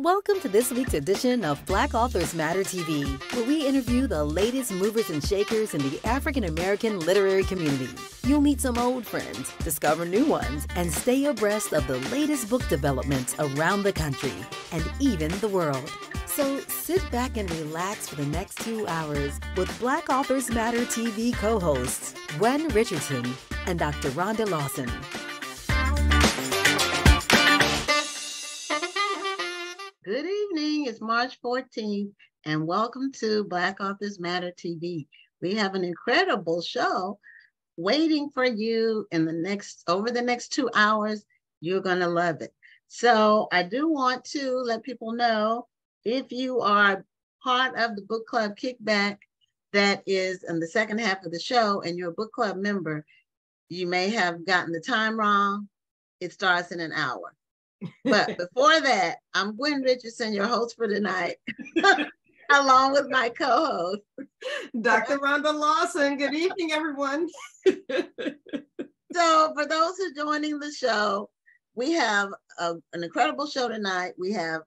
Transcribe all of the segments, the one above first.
Welcome to this week's edition of Black Authors Matter TV, where we interview the latest movers and shakers in the African American literary community. You'll meet some old friends, discover new ones, and stay abreast of the latest book developments around the country and even the world. So sit back and relax for the next 2 hours with Black Authors Matter TV co-hosts Gwen Richardson and Dr. Rhonda Lawson. Good evening, it's March 14th, and welcome to Black Authors Matter TV. We have an incredible show waiting for you over the next 2 hours. You're gonna love it. So I do want to let people know, if you are part of the book club Kickback, that is in the second half of the show, and you're a book club member, you may have gotten the time wrong. It starts in an hour. But before that, I'm Gwen Richardson, your host for tonight, along with my co-host, Dr. Rhonda Lawson. Good evening, everyone. So for those who are joining the show, we have an incredible show tonight. We have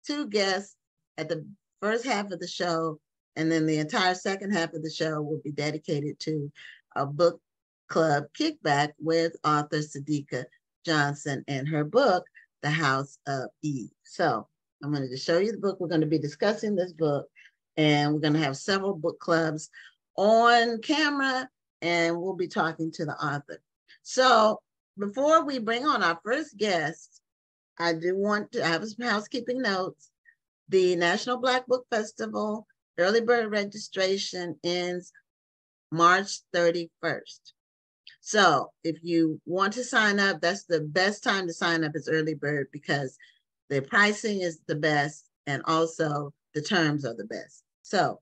2 guests at the first half of the show, and then the entire second half of the show will be dedicated to a book club Kickback with author Sadeqa Johnson and her book, The House of Eve. So I'm going to just show you the book. We're going to be discussing this book, and we're going to have several book clubs on camera, and we'll be talking to the author. So before we bring on our first guest, I do want to have some housekeeping notes. The National Black Book Festival early bird registration ends March 31st. So if you want to sign up, that's the best time to sign up is early bird, because the pricing is the best and also the terms are the best. So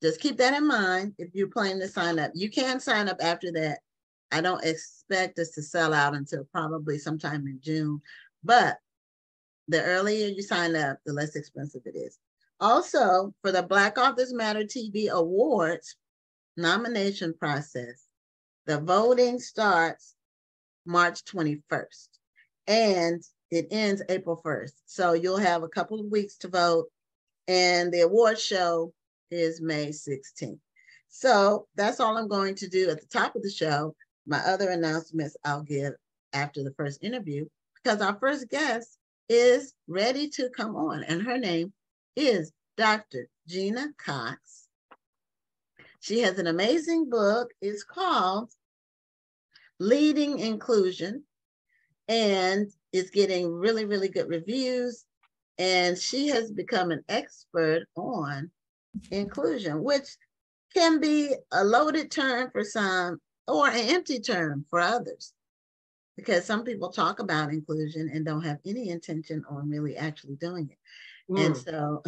just keep that in mind if you're planning to sign up. You can sign up after that. I don't expect us to sell out until probably sometime in June, but the earlier you sign up, the less expensive it is. Also, for the Black Authors Matter TV Awards nomination process, the voting starts March 21st and it ends April 1st. So you'll have a couple of weeks to vote, and the award show is May 16th. So that's all I'm going to do at the top of the show. My other announcements I'll give after the first interview, because our first guest is ready to come on, and her name is Dr. Gena Cox. She has an amazing book. It's called Leading Inclusion, and it's getting really, really good reviews. And she has become an expert on inclusion, which can be a loaded term for some or an empty term for others, because some people talk about inclusion and don't have any intention on really actually doing it. And so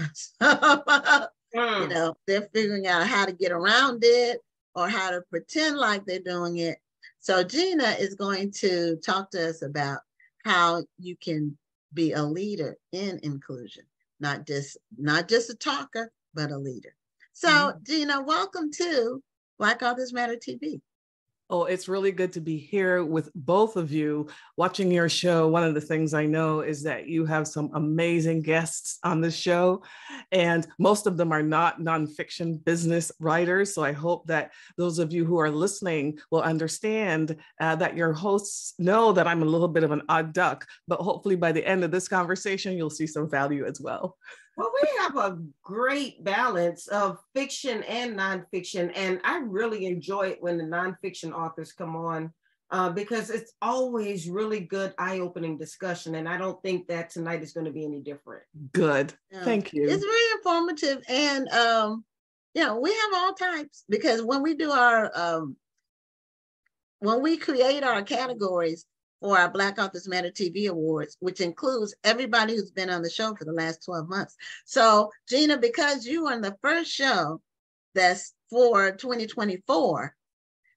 you know, they're figuring out how to get around it or how to pretend like they're doing it. So Gena is going to talk to us about how you can be a leader in inclusion, not just a talker, but a leader. So Gena, welcome to Black Authors Matter TV. Oh, it's really good to be here with both of you watching your show. One of the things I know is that you have some amazing guests on this show, and most of them are not nonfiction business writers. So I hope that those of you who are listening will understand that your hosts know that I'm a little bit of an odd duck, but hopefully by the end of this conversation, you'll see some value as well. Well, we have a great balance of fiction and nonfiction, and I really enjoy it when the nonfiction authors come on because it's always really good, eye-opening discussion, and I don't think that tonight is going to be any different. Good. Thank you. It's very informative, and you know, we have all types, because when we do our when we create our categories for our Black Authors Matter TV Awards, which includes everybody who's been on the show for the last 12 months. So Gena, because you are in the first show that's for 2024,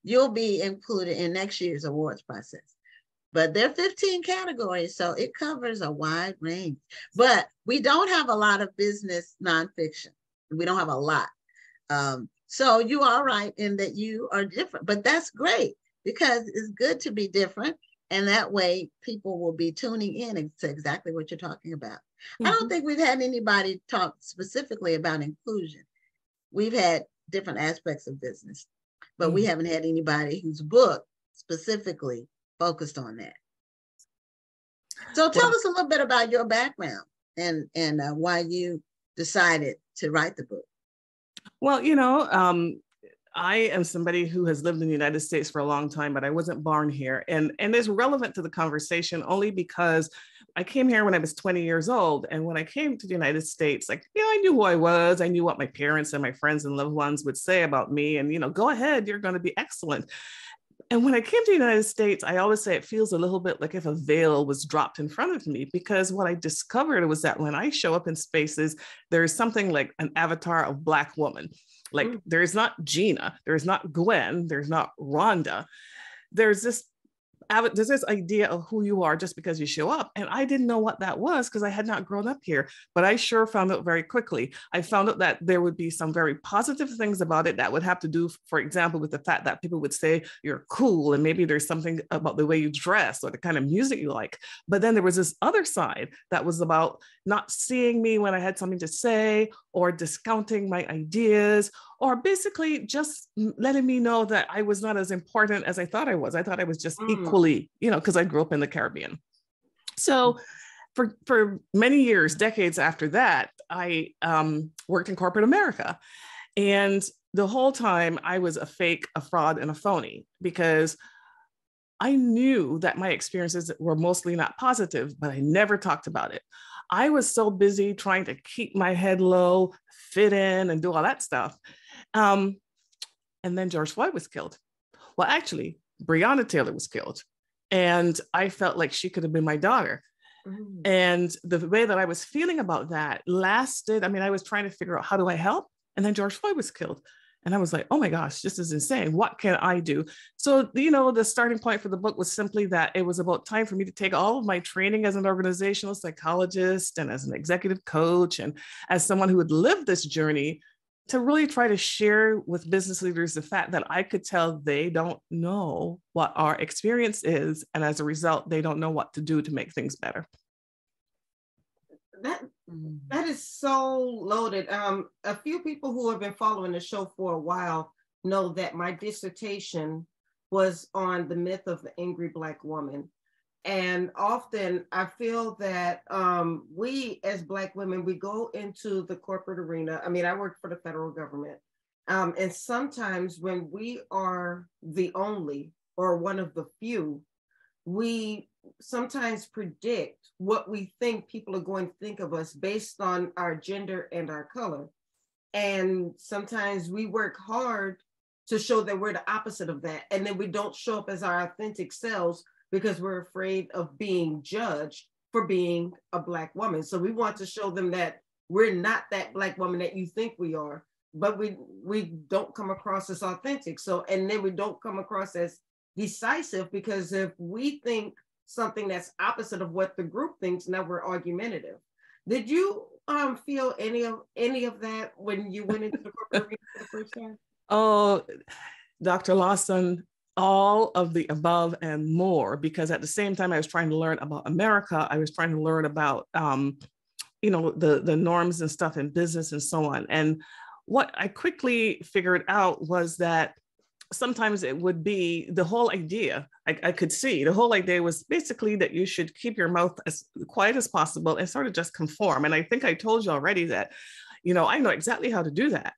you'll be included in next year's awards process. But there are 15 categories, so it covers a wide range. But we don't have a lot of business nonfiction. We don't have a lot. So you are right in that you are different, but that's great, because it's good to be different. And that way people will be tuning in to exactly what you're talking about. Mm-hmm. I don't think we've had anybody talk specifically about inclusion. We've had different aspects of business, but we haven't had anybody whose book specifically focused on that. So tell us a little bit about your background and why you decided to write the book. Well, I am somebody who has lived in the United States for a long time, but I wasn't born here. And it's relevant to the conversation only because I came here when I was 20 years old. And when I came to the United States, I knew who I was. I knew what my parents and my friends and loved ones would say about me. And, go ahead, you're going to be excellent. And when I came to the United States, I always say it feels a little bit like if a veil was dropped in front of me, because what I discovered was that when I show up in spaces, there's something like an avatar of Black woman. Like there's not Gena, there's not Gwen, there's not Rhonda. There's this idea of who you are just because you show up. And I didn't know what that was because I had not grown up here, but I sure found out very quickly. I found out that there would be some very positive things about it that would have to do, for example, with the fact that people would say you're cool, and maybe there's something about the way you dress or the kind of music you like. But then there was this other side that was about not seeing me when I had something to say, or discounting my ideas, or basically just letting me know that I was not as important as I thought I was. I thought I was just equally, because I grew up in the Caribbean. So for many years, decades after that, I worked in corporate America. And the whole time I was a fake, a fraud, and a phony, because I knew that my experiences were mostly not positive, but I never talked about it. I was so busy trying to keep my head low, fit in, and do all that stuff. And then George Floyd was killed. Well, actually, Breonna Taylor was killed. And I felt like she could have been my daughter. And the way that I was feeling about that lasted, I was trying to figure out, how do I help? And then George Floyd was killed. And I was like, oh my gosh, this is insane. What can I do? So, the starting point for the book was simply that it was about time for me to take all of my training as an organizational psychologist and as an executive coach and as someone who had lived this journey, to really try to share with business leaders the fact that I could tell they don't know what our experience is. And as a result, they don't know what to do to make things better. That is so loaded. A few people who have been following the show for a while know that my dissertation was on the myth of the angry Black woman. And often I feel that we as Black women, we go into the corporate arena. I work for the federal government. And sometimes when we are the only or one of the few, we sometimes predict what we think people are going to think of us based on our gender and our color. And sometimes we work hard to show that we're the opposite of that. And then we don't show up as our authentic selves because we're afraid of being judged for being a Black woman. So we want to show them that we're not that Black woman that you think we are, but we don't come across as authentic. So, and then we don't come across as decisive, because if we think something that's opposite of what the group thinks, now we're argumentative. Did you feel any of that when you went into the corporate arena for the first time? Oh, Dr. Lawson, all of the above and more, because at the same time I was trying to learn about America, I was trying to learn about the norms and stuff in business and so on. And what I quickly figured out was that sometimes it would be the whole idea, I could see the whole idea was basically that you should keep your mouth as quiet as possible and sort of just conform. And I think I told you already that, I know exactly how to do that.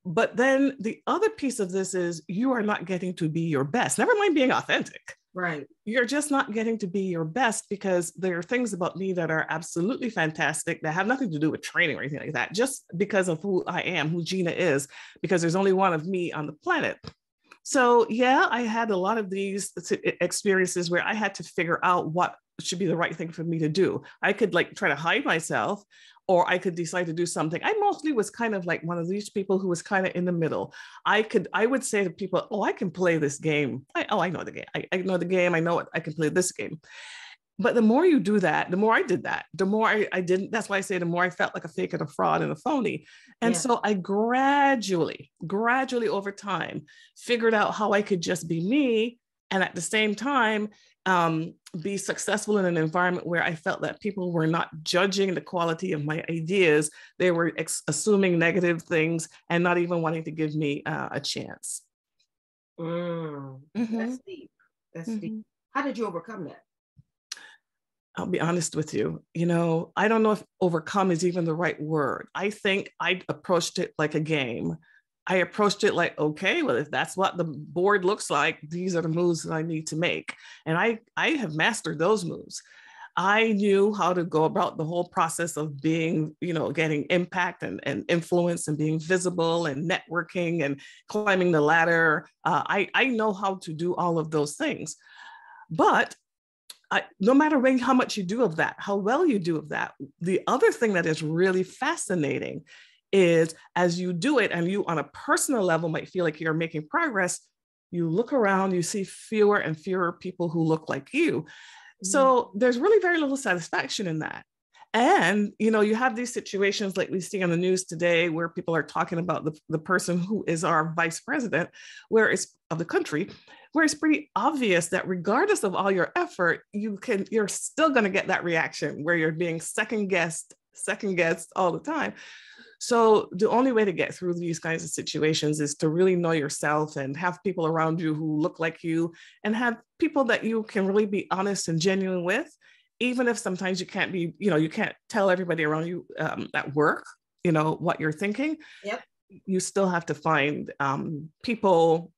But then the other piece of this is you are not getting to be your best. Never mind being authentic. Right. You're just not getting to be your best, because there are things about me that are absolutely fantastic that have nothing to do with training or anything like that, just because of who I am, who Gena is, because there's only one of me on the planet. So yeah, I had a lot of these experiences where I had to figure out what should be the right thing for me to do. I could try to hide myself, or I could decide to do something. I mostly was kind of like one of these people who was kind of in the middle. I would say to people, oh, I can play this game. I know the game. I know the game. I know it. I can play this game. But the more you do that, the more I did that, the more I didn't. That's why I say the more I felt like a fake and a fraud and a phony. And so I gradually over time, figured out how I could just be me And at the same time, be successful in an environment where I felt that people were not judging the quality of my ideas. They were assuming negative things and not even wanting to give me a chance. That's deep. That's deep. How did you overcome that? I'll be honest with you. I don't know if overcome is even the right word. I think I approached it like a game. I approached it like, okay, well, if that's what the board looks like, these are the moves that I need to make. And I have mastered those moves. I knew how to go about the whole process of being, getting impact and influence and being visible and networking and climbing the ladder. I know how to do all of those things. But no matter how much you do of that, how well you do of that, the other thing that is really fascinating is as you do it and you on a personal level might feel like you're making progress, you look around, you see fewer and fewer people who look like you. So there's really very little satisfaction in that. And, you have these situations like we see on the news today where people are talking about the person who is our vice president, of the country, where it's pretty obvious that regardless of all your effort, you're still going to get that reaction where you're being second guessed all the time. So the only way to get through these kinds of situations is to really know yourself and have people around you who look like you and have people that you can really be honest and genuine with, even if sometimes you can't be, you can't tell everybody around you at work, what you're thinking. Yep. You still have to find people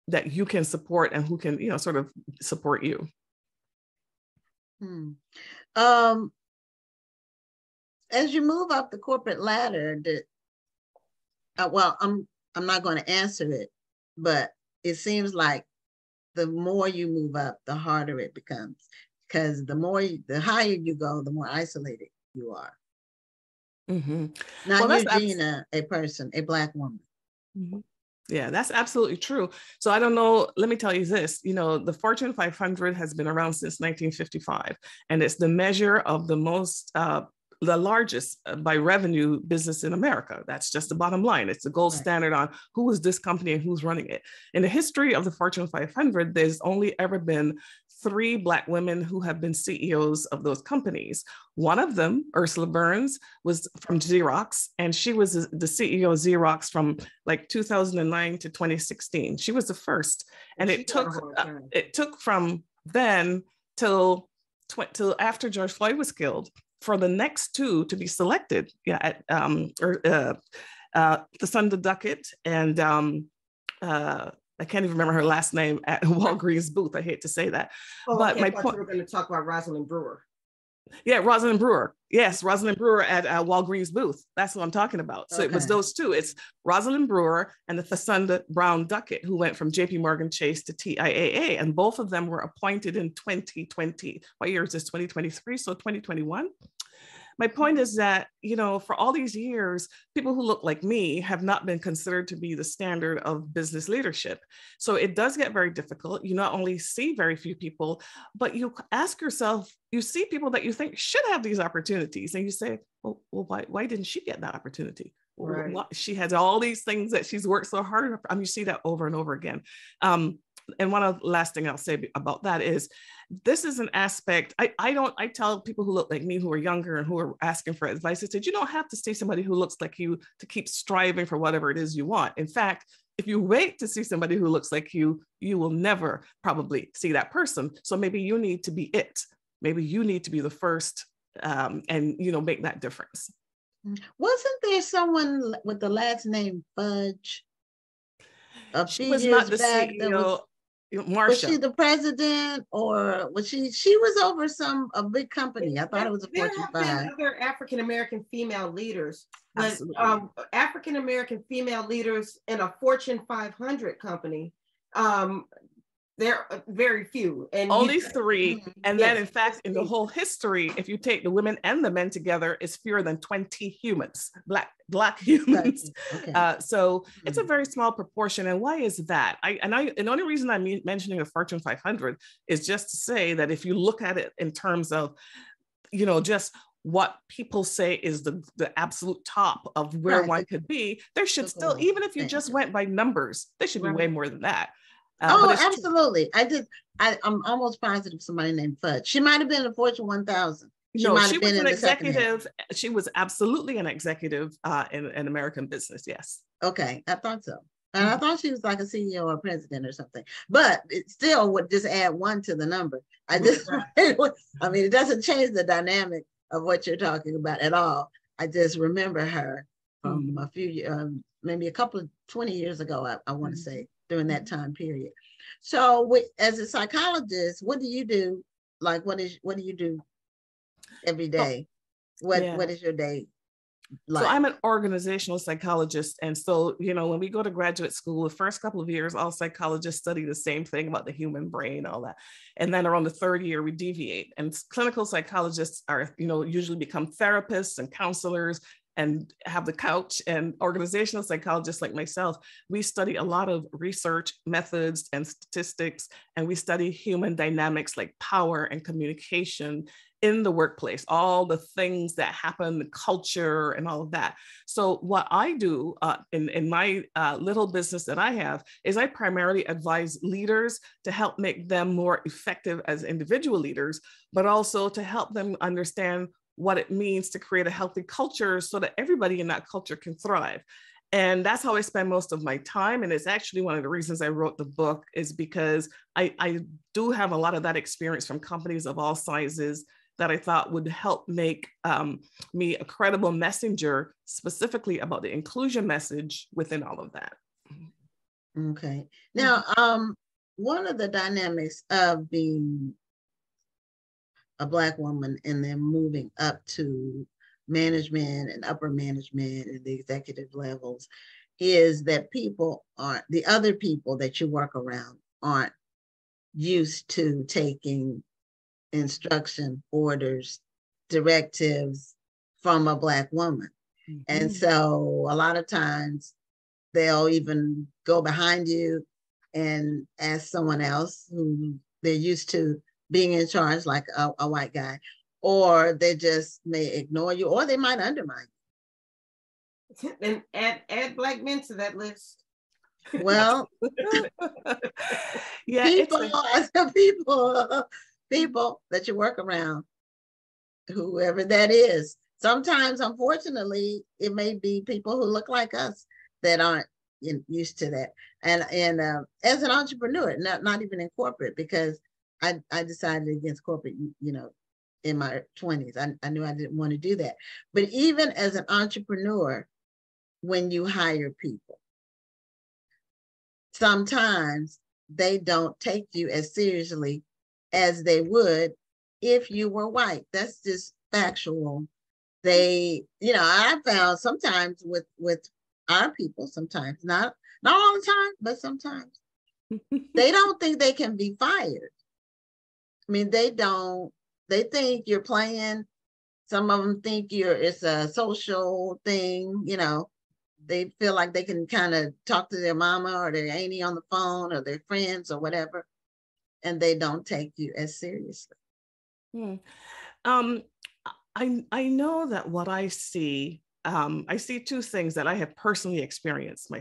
that you can support and who can, sort of support you. As you move up the corporate ladder, I'm not going to answer it, but it seems like the more you move up, the harder it becomes, because the higher you go, the more isolated you are. Now, you're Gena, a Black woman. Yeah, that's absolutely true. So I don't know, let me tell you this, the Fortune 500 has been around since 1955, and it's the measure of the largest by revenue business in America. That's just the bottom line. It's the gold standard on who is this company and who's running it. In the history of the Fortune 500, there's only ever been 3 Black women who have been CEOs of those companies. One of them, Ursula Burns, was from Xerox, and she was the CEO of Xerox from like 2009 to 2016. She was the first, and it took from then till after George Floyd was killed for the next 2 to be selected. The Thasunda Duckett and I can't even remember her last name at Walgreens booth. I hate to say that. But my point, we were going to talk about Rosalind Brewer. Yeah, Rosalind Brewer. Yes, Rosalind Brewer at Walgreens booth. That's what I'm talking about. So It was those 2. It's Rosalind Brewer and the Thasunda Brown Duckett, who went from JP Morgan Chase to TIAA. And both of them were appointed in 2020. What year is this? 2023? So 2021. My point is that, for all these years, people who look like me have not been considered to be the standard of business leadership. So it does get very difficult. You not only see very few people, but you ask yourself, you see people that you think should have these opportunities. And you say, well, why didn't she get that opportunity? Right. She has all these things that she's worked so hard. You see that over and over again. And one last thing I'll say about that is, this is an aspect, I tell people who look like me, who are younger and who are asking for advice, I said, you don't have to see somebody who looks like you to keep striving for whatever it is you want. In fact, if you wait to see somebody who looks like you will never probably see that person. So maybe you need to be it. Maybe you need to be the first and, make that difference. Wasn't there someone with the last name Fudge? She was not the CEO. Marsha. Was she the president, or was she was over a big company? I thought it was a Fortune 5. There have been other African-American female leaders, but African-American female leaders in a Fortune 500 company, there are very few. And only 3. And then in fact, in the whole history, if you take the women and the men together, it's fewer than 20 humans, Black humans. So it's a very small proportion. And why is that? And the only reason I'm mentioning the Fortune 500 is just to say that if you look at it in terms of, just what people say is the absolute top of where one could be, there should still, even if you just went by numbers, there should be way more than that. Oh, absolutely. I'm almost positive somebody named Fudge. She might have been a Fortune 1000. She No, might she have been was in an the second half. executive. She was absolutely an executive in American business. Yes. Okay, I thought so. And I thought she was like a CEO or president or something, but it still would just add one to the number. I mean, it doesn't change the dynamic of what you're talking about at all. I just remember her from a few, maybe a couple of 20 years ago, I want to say, during that time period. So as a psychologist, what do you do? Like, what do you do every day? What is your day like? So I'm an organizational psychologist. And so, when we go to graduate school, the first couple of years, all psychologists study the same thing about the human brain, all that. And then around the third year, we deviate. And clinical psychologists are, usually become therapists and counselors and have the couch. And organizational psychologists like myself, we study a lot of research methods and statistics, and we study human dynamics like power and communication in the workplace, all the things that happen, the culture and all of that. So what I do in my little business that I have is I primarily advise leaders to help make them more effective as individual leaders, but also to help them understand what it means to create a healthy culture so that everybody in that culture can thrive. And that's how I spend most of my time. And it's actually one of the reasons I wrote the book, is because I do have a lot of that experience from companies of all sizes that I thought would help make me a credible messenger, specifically about the inclusion message within all of that. Okay. Now, one of the dynamics of being a Black woman and then moving up to management and upper management and the executive levels is that the other people that you work around aren't used to taking instruction, orders, directives from a Black woman. And so a lot of times they'll even go behind you and ask someone else who they're used to being in charge, like a white guy, or they just may ignore you, or they might undermine you. And add Black men to that list. Well, yeah, people that you work around, whoever that is. Sometimes, unfortunately, it may be people who look like us that aren't used to that. And as an entrepreneur, not even in corporate, because I decided against corporate, in my 20s. I knew I didn't want to do that. But even as an entrepreneur, when you hire people, sometimes they don't take you as seriously as they would if you were white. That's just factual. I found sometimes with our people, sometimes, not all the time, but sometimes, they don't think they can be fired. I mean, they think you're playing. Some of them think it's a social thing, they feel like they can kind of talk to their mama or their auntie on the phone or their friends or whatever, and they don't take you as seriously. I know that what I see two things that I have personally experienced.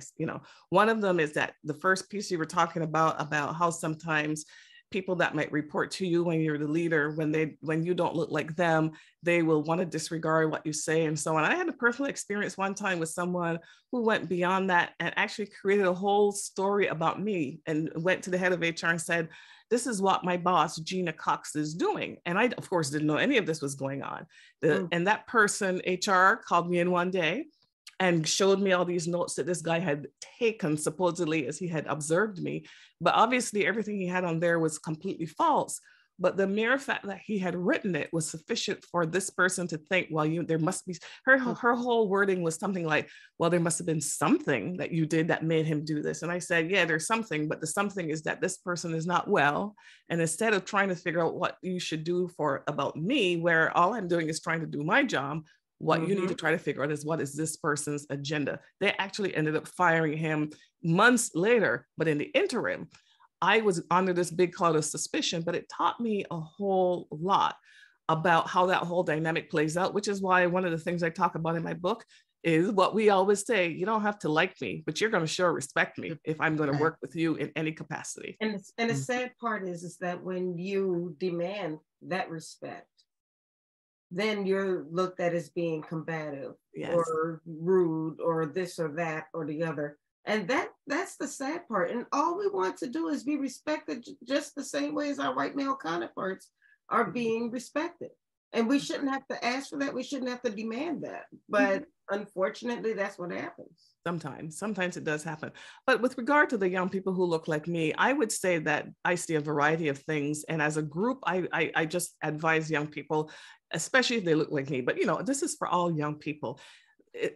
One of them is that the first piece you were talking about how sometimes people that might report to you when you're the leader, when you don't look like them, they will want to disregard what you say and so on. I had a personal experience one time with someone who went beyond that and actually created a whole story about me and went to the head of HR and said, "This is what my boss, Gena Cox, is doing." And I, of course, didn't know any of this was going on. And that person, HR, called me in one day and showed me all these notes that this guy had taken, supposedly, as he had observed me. But obviously, everything he had on there was completely false. But the mere fact that he had written it was sufficient for this person to think, well, there must be, her whole wording was something like, well, there must have been something that you did that made him do this. And I said, yeah, there's something, but the something is that this person is not well. And instead of trying to figure out what you should do about me, where all I'm doing is trying to do my job, what you need to try to figure out is what is this person's agenda. They actually ended up firing him months later, but in the interim, I was under this big cloud of suspicion, but it taught me a whole lot about how that whole dynamic plays out, which is why one of the things I talk about in my book is what we always say. You don't have to like me, but you're going to sure respect me if I'm going to work with you in any capacity. And the sad part is that when you demand that respect, then you're looked at as being combative, yes, or rude or this or that or the other. And that's the sad part. And all we want to do is be respected just the same way as our white male counterparts are being respected. And we shouldn't have to ask for that. We shouldn't have to demand that. But unfortunately, that's what happens. Sometimes it does happen. But with regard to the young people who look like me, I would say that I see a variety of things. And as a group, I just advise young people, especially if they look like me, but this is for all young people,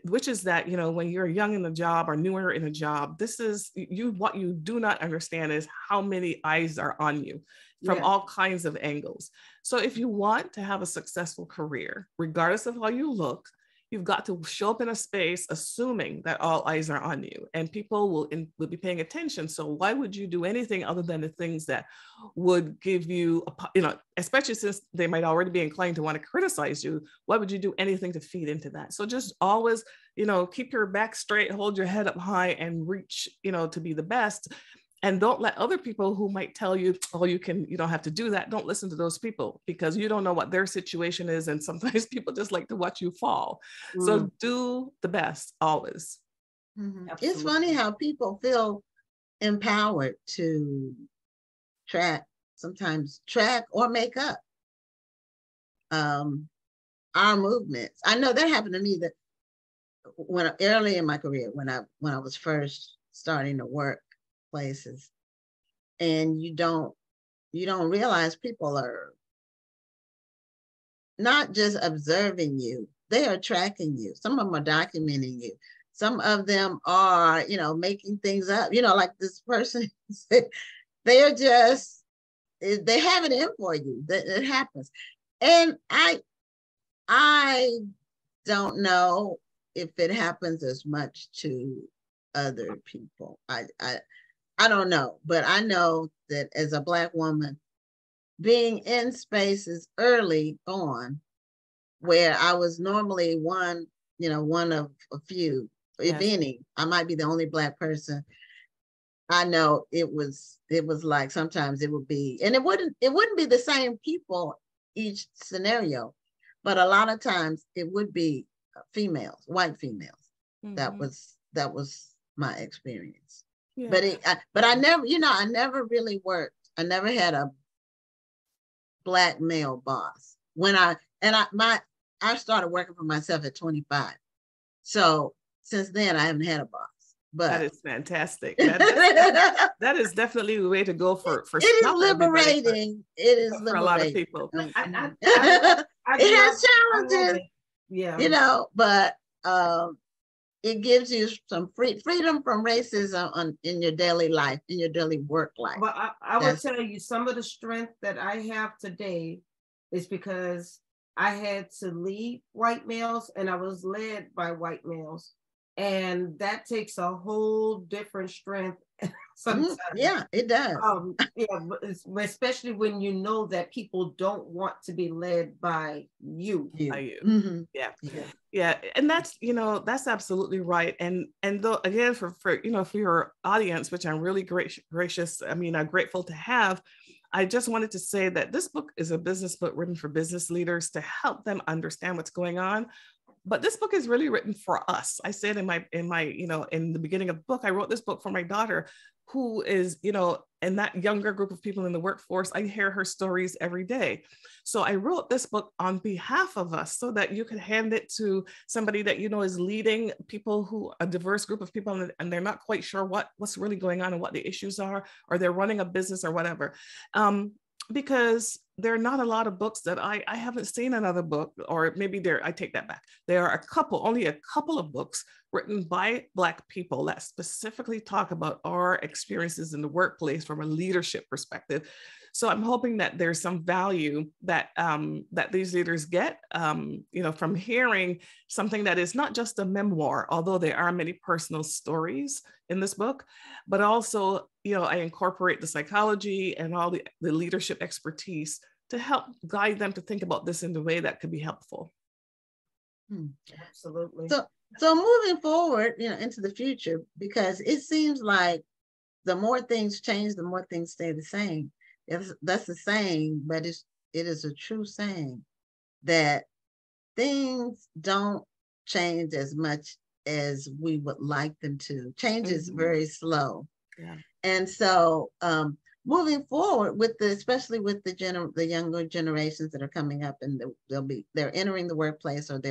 which is that, when you're young in the job or newer in a job, this is what you do not understand is how many eyes are on you from all kinds of angles. So if you want to have a successful career, regardless of how you look, you've got to show up in a space assuming that all eyes are on you and people will be paying attention. So why would you do anything other than the things that would give you, especially since they might already be inclined to want to criticize you, why would you do anything to feed into that? So just always, keep your back straight, hold your head up high and reach, to be the best. And don't let other people who might tell you, oh, you don't have to do that. Don't listen to those people because you don't know what their situation is. And sometimes people just like to watch you fall. So do the best always. It's funny how people feel empowered to sometimes track or make up our movements. I know that happened to me that early in my career, when I was first starting to work places, and you don't realize people are not just observing you, they are tracking you. Some of them are documenting you. Some of them are, making things up, like this person said, they have it in for you. It happens. And I don't know if it happens as much to other people. I don't know, but I know that as a Black woman, being in spaces early on where I was normally one of a few, if any, I might be the only Black person. I know it was like sometimes it would be, and it wouldn't be the same people each scenario, but a lot of times it would be females, white females. That was my experience. Yeah. But I never really worked. I never had a Black male boss. I started working for myself at 25. So since then I haven't had a boss. But that is fantastic. That is definitely the way to go for it is liberating. It is liberating for a lot of people. It has challenges. But it gives you some freedom from racism in your daily life, in your daily work life. But I will tell you, some of the strength that I have today is because I had to lead white males and I was led by white males. And that takes a whole different strength sometimes. Yeah, it does. But especially when you know that people don't want to be led by you. By you. Yeah. And that's absolutely right. And though, again, for your audience, which I'm really grateful to have, I just wanted to say that this book is a business book written for business leaders to help them understand what's going on. But this book is really written for us. I said in the beginning of the book, I wrote this book for my daughter, who is, in that younger group of people in the workforce. I hear her stories every day. So I wrote this book on behalf of us so that you can hand it to somebody that is leading a diverse group of people, and they're not quite sure what's really going on and what the issues are, or they're running a business or whatever. Because there are not a lot of books that I haven't seen another book, or maybe I take that back. There are only a couple of books written by Black people that specifically talk about our experiences in the workplace from a leadership perspective. So I'm hoping that there's some value that these leaders get, from hearing something that is not just a memoir, although there are many personal stories in this book, but also, I incorporate the psychology and all the leadership expertise to help guide them to think about this in the way that could be helpful. Absolutely. So So moving forward, into the future, because it seems like the more things change, the more things stay the same. That's a saying, but it is a true saying that things don't change as much as we would like them to. Change is very slow. Yeah. And so moving forward especially with the younger generations that are coming up, and they're entering the workplace, or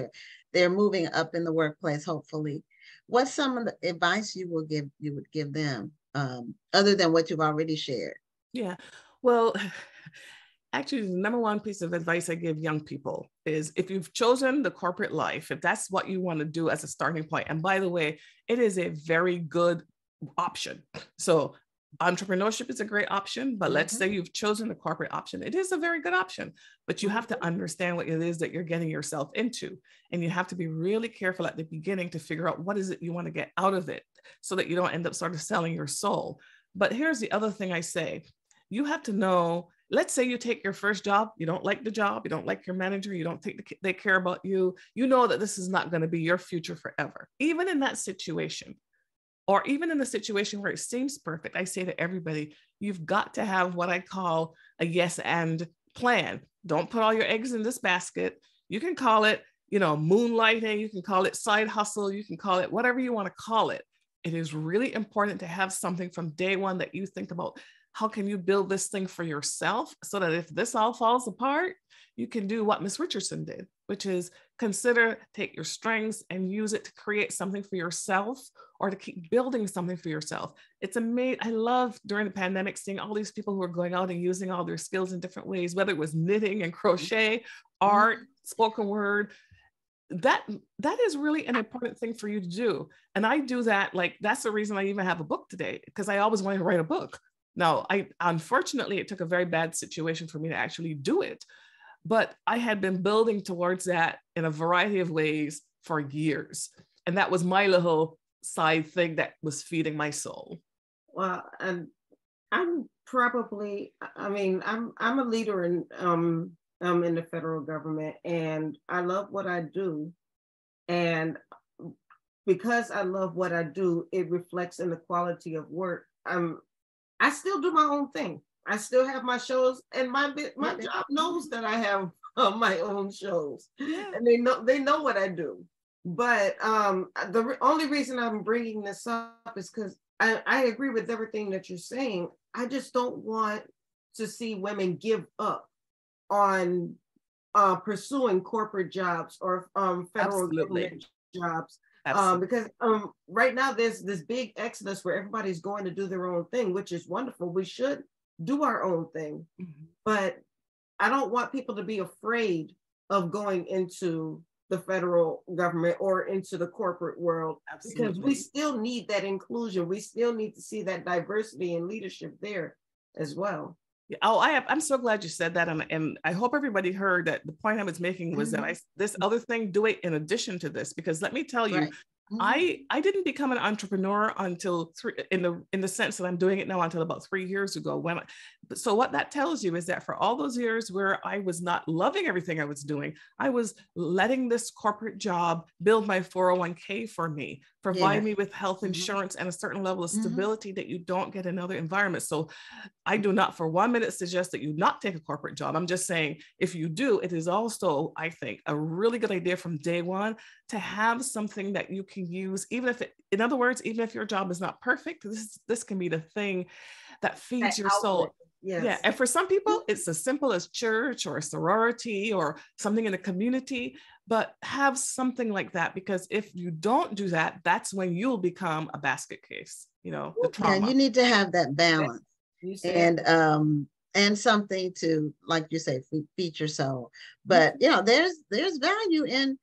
they're moving up in the workplace, hopefully. What's some of the advice you would give them, other than what you've already shared? Yeah. Well, actually, the number one piece of advice I give young people is, if you've chosen the corporate life, if that's what you want to do as a starting point, and by the way, it is a very good option. So entrepreneurship is a great option, but let's say you've chosen the corporate option. It is a very good option, but you have to understand what it is that you're getting yourself into. And you have to be really careful at the beginning to figure out what is it you want to get out of it, so that you don't end up sort of selling your soul. But here's the other thing I say. You have to know, let's say you take your first job, you don't like the job, you don't like your manager, you don't think they care about you. You know that this is not going to be your future forever. Even in that situation, or even in the situation where it seems perfect, I say to everybody, you've got to have what I call a yes and plan. Don't put all your eggs in this basket. You can call it, moonlighting, you can call it side hustle, you can call it whatever you want to call it. It is really important to have something from day one that you think about. How can you build this thing for yourself, so that if this all falls apart, you can do what Miss Richardson did, which is take your strengths and use it to create something for yourself, or to keep building something for yourself. It's amazing. I love during the pandemic seeing all these people who are going out and using all their skills in different ways, whether it was knitting and crochet, art, spoken word. That is really an important thing for you to do. And I do that. Like, that's the reason I even have a book today, because I always wanted to write a book. Now, unfortunately, it took a very bad situation for me to actually do it, but I had been building towards that in a variety of ways for years. And that was my little side thing that was feeding my soul. Well, and I'm a leader in the federal government, and I love what I do. And because I love what I do, it reflects in the quality of work. I still do my own thing. I still have my shows, and my job knows that I have my own shows, and they know what I do. But the only reason I'm bringing this up is because I agree with everything that you're saying. I just don't want to see women give up on pursuing corporate jobs or federal government jobs. Because right now there's this big exodus where everybody's going to do their own thing, which is wonderful. We should do our own thing, but I don't want people to be afraid of going into the federal government or into the corporate world. Absolutely. Because we still need that inclusion. We still need to see that diversity and leadership there as well. Oh, I'm so glad you said that. And I hope everybody heard that the point I was making was that this other thing, do it in addition to this, because let me tell you, I didn't become an entrepreneur until in the sense that I'm doing it now until about 3 years ago. So what that tells you is that for all those years where I was not loving everything I was doing, I was letting this corporate job build my 401k for me, provide me with health insurance and a certain level of stability that you don't get in other environments. So I do not for 1 minute suggest that you not take a corporate job. I'm just saying, if you do, it is also, I think, a really good idea from day one to have something that you can use, even if your job is not perfect, this can be the thing that feeds your soul. Yes. Yeah. And for some people, it's as simple as church or a sorority or something in a community, but have something like that, because if you don't do that, that's when you'll become a basket case, the trauma. Yeah, you need to have that balance and something to, like you say, feed your soul. But, there's value in.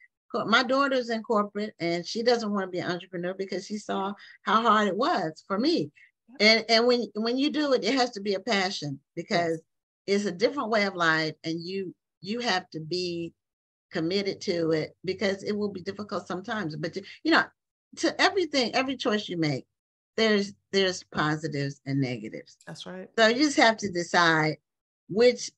My daughter's in corporate, and she doesn't want to be an entrepreneur because she saw how hard it was for me. And when you do it, it has to be a passion, because it's a different way of life, and you have to be committed to it, because it will be difficult sometimes. But to everything, every choice you make, there's positives and negatives. That's right. So you just have to decide which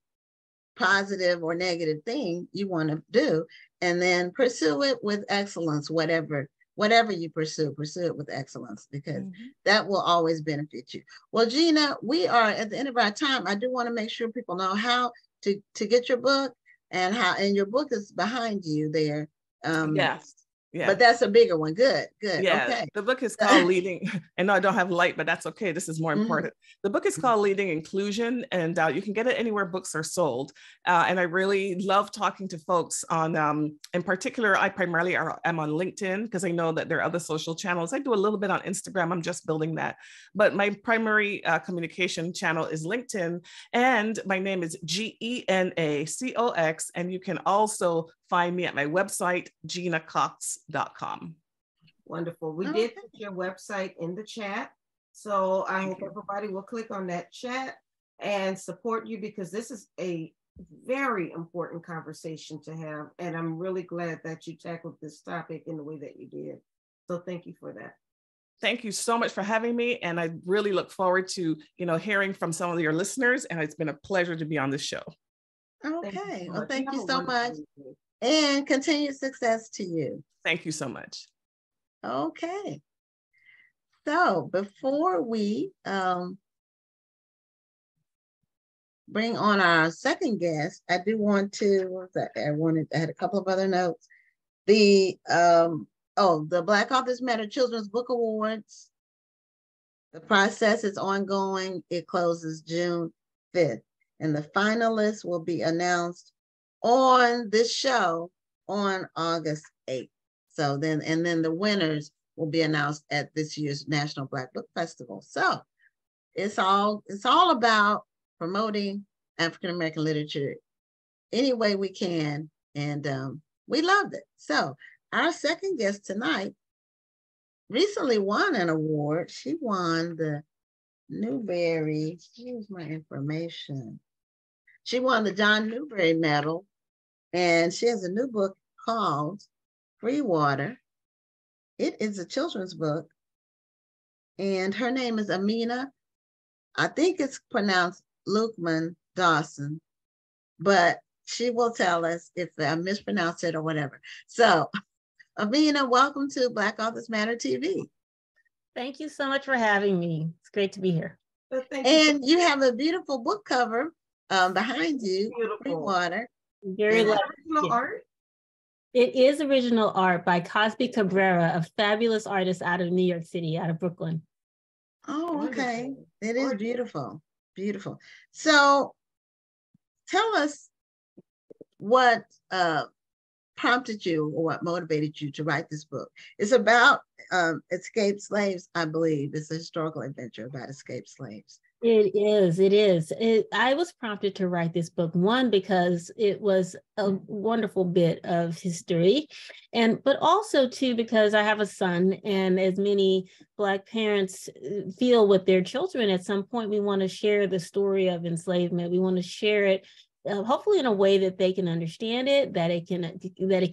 positive or negative thing you want to do, and then pursue it with excellence, whatever whatever you pursue it with excellence, because that will always benefit you. Well, Gena, we are at the end of our time. I do want to make sure people know how to get your book, and your book is behind you there. Yes. Yeah. But that's a bigger one. Good. Yeah. Okay. The book is called Leading, and no, I don't have light, but that's okay. This is more important. The book is called Leading Inclusion, and you can get it anywhere books are sold. And I really love talking to folks on, in particular, I primarily am on LinkedIn, because I know that there are other social channels. I do a little bit on Instagram. I'm just building that. But my primary communication channel is LinkedIn, and my name is GenaCox, and you can also find me at my website, genacox.com. Wonderful. We did put your website in the chat. So I hope everybody will click on that chat and support you, because this is a very important conversation to have. And I'm really glad that you tackled this topic in the way that you did. So thank you for that. Thank you so much for having me. And I really look forward to, hearing from some of your listeners. And it's been a pleasure to be on this show. Okay. Well, thank you so much. And continued success to you. Thank you so much. Okay. So before we bring on our second guest, I do want to, I had a couple of other notes. The Black Authors Matter Children's Book Awards. The process is ongoing. It closes June 5th. And the finalists will be announced on this show on August 8th. So then the winners will be announced at this year's National Black Book Festival. So it's all about promoting African American literature any way we can, and we loved it. So our second guest tonight recently won an award. She won the Newbery. Here's my information. She won the John Newbery Medal, and she has a new book called Free Water. It is a children's book, and her name is Amina. I think it's pronounced Luqman-Dawson, but she will tell us if I mispronounce it or whatever. So, Amina, welcome to Black Authors Matter TV. Thank you so much for having me. It's great to be here. And you have a beautiful book cover behind you, beautiful. Free Water. Very lucky. Original art? It is original art by Cosby Cabrera, a fabulous artist out of New York City, out of Brooklyn. Oh, okay. It is beautiful. Beautiful. So tell us what prompted you or what motivated you to write this book. It's about escaped slaves, I believe. It's a historical adventure about escaped slaves. It is. I was prompted to write this book, one, because it was a wonderful bit of history, but also, two, because I have a son, and as many Black parents feel with their children, at some point we want to share the story of enslavement. We want to share it hopefully in a way that they can understand it, that it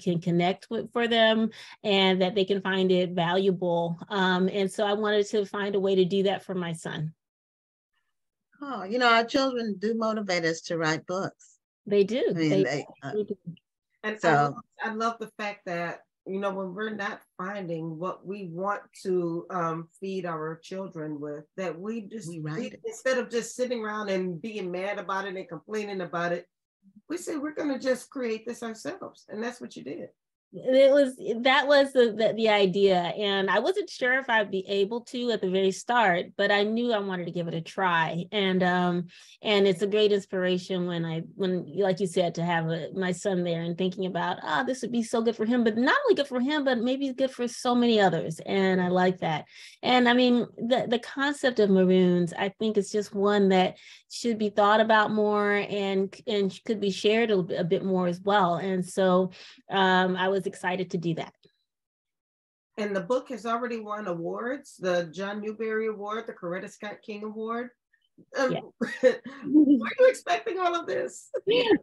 can connect with for them, and that they can find it valuable. And so I wanted to find a way to do that for my son. Oh, our children do motivate us to write books. They do. I mean, they do. And so I love the fact that, when we're not finding what we want to feed our children with, that we instead of just sitting around and being mad about it and complaining about it, we say we're going to just create this ourselves. And that's what you did. That was the idea, and I wasn't sure if I'd be able to at the very start, but I knew I wanted to give it a try, and it's a great inspiration when like you said, to have my son there and thinking about this would be so good for him, but not only good for him, but maybe good for so many others, and I like that. And I mean, the concept of maroons, I think, is just one that should be thought about more and could be shared a bit more as well. And so I was excited to do that. And the book has already won awards, the John Newbery Award, the Coretta Scott King Award. Yeah. Were you expecting all of this?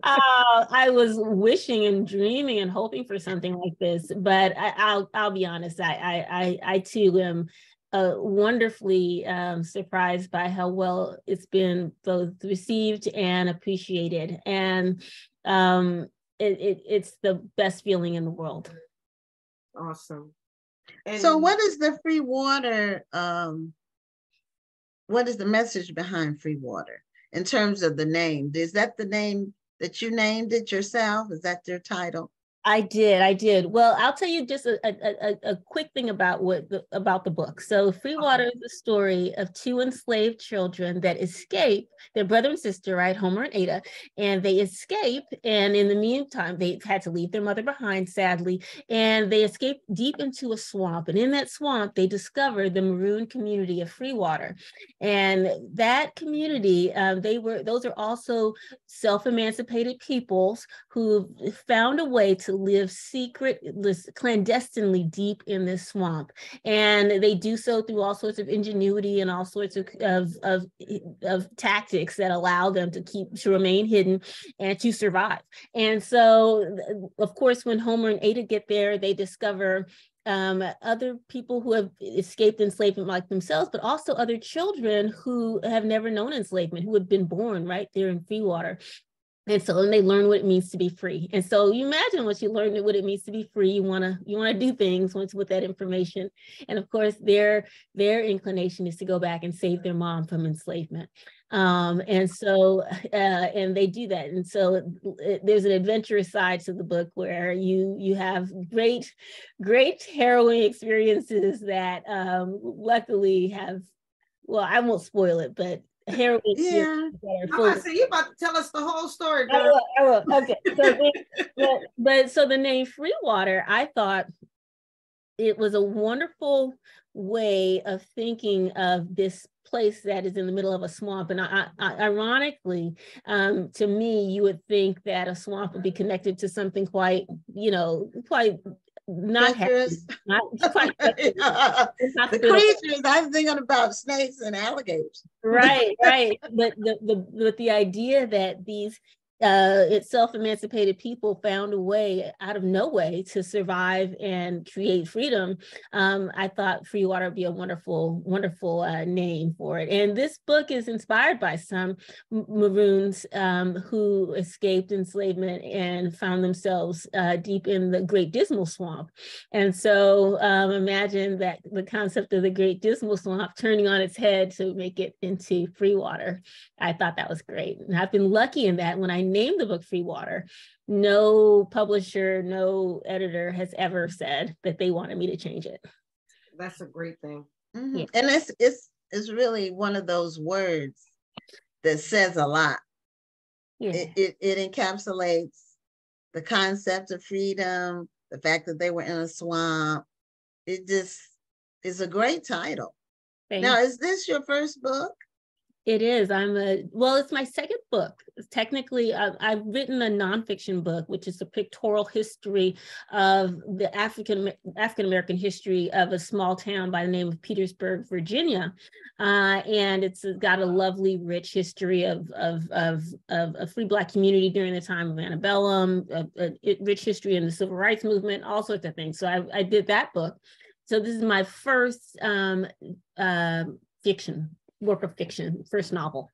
I was wishing and dreaming and hoping for something like this, but I'll be honest, I too am wonderfully surprised by how well it's been both received and appreciated, and it's the best feeling in the world. Awesome. And so what is the free water? What is the message behind free water in terms of the name? Is that the name that you named it yourself? Is that your title? I did. Well, I'll tell you just a quick thing about about the book. So Free Water is the story of two enslaved children that escape, their brother and sister, right, Homer and Ada, and they escape. And in the meantime, they've had to leave their mother behind, sadly, and they escape deep into a swamp. And in that swamp, they discover the maroon community of Free Water. And that community, those are also self-emancipated peoples who found a way to live clandestinely deep in this swamp. And they do so through all sorts of ingenuity and all sorts of tactics that allow them to remain hidden and to survive. And so, of course, when Homer and Ada get there, they discover other people who have escaped enslavement like themselves, but also other children who have never known enslavement, who have been born right there in Free Water. And so then they learn what it means to be free. And so you imagine once you learn what it means to be free, you wanna do things with that information. And of course, their inclination is to go back and save their mom from enslavement. And they do that. And so there's an adventurous side to the book where you have great harrowing experiences that luckily have, well, I won't spoil it, but heroin. Yeah. I'm about to say, you about to tell us the whole story, girl. I will. Okay. So the name Free Water, I thought it was a wonderful way of thinking of this place that is in the middle of a swamp. And ironically, to me, you would think that a swamp would be connected to something quite not happy, not quite the creatures. I was thinking about snakes and alligators. Right. But the idea that these self-emancipated people found a way out of no way to survive and create freedom. I thought Free Water would be a wonderful name for it. And this book is inspired by some Maroons who escaped enslavement and found themselves deep in the Great Dismal Swamp. And so imagine that the concept of the Great Dismal Swamp turning on its head to make it into Free Water. I thought that was great. And I've been lucky in that when I named the book Free Water, no publisher, no editor has ever said that they wanted me to change it. That's a great thing. Mm-hmm. Yeah. And it's really one of those words that says a lot. Yeah. It encapsulates the concept of freedom, the fact that they were in a swamp. It just is a great title. Now, is this your first book? It is. It's my second book. Technically, I've written a nonfiction book, which is a pictorial history of the African-American history of a small town by the name of Petersburg, Virginia. And it's got a lovely, rich history of a free Black community during the time of antebellum, a rich history in the civil rights movement, all sorts of things. So I did that book. So this is my first work of fiction, first novel.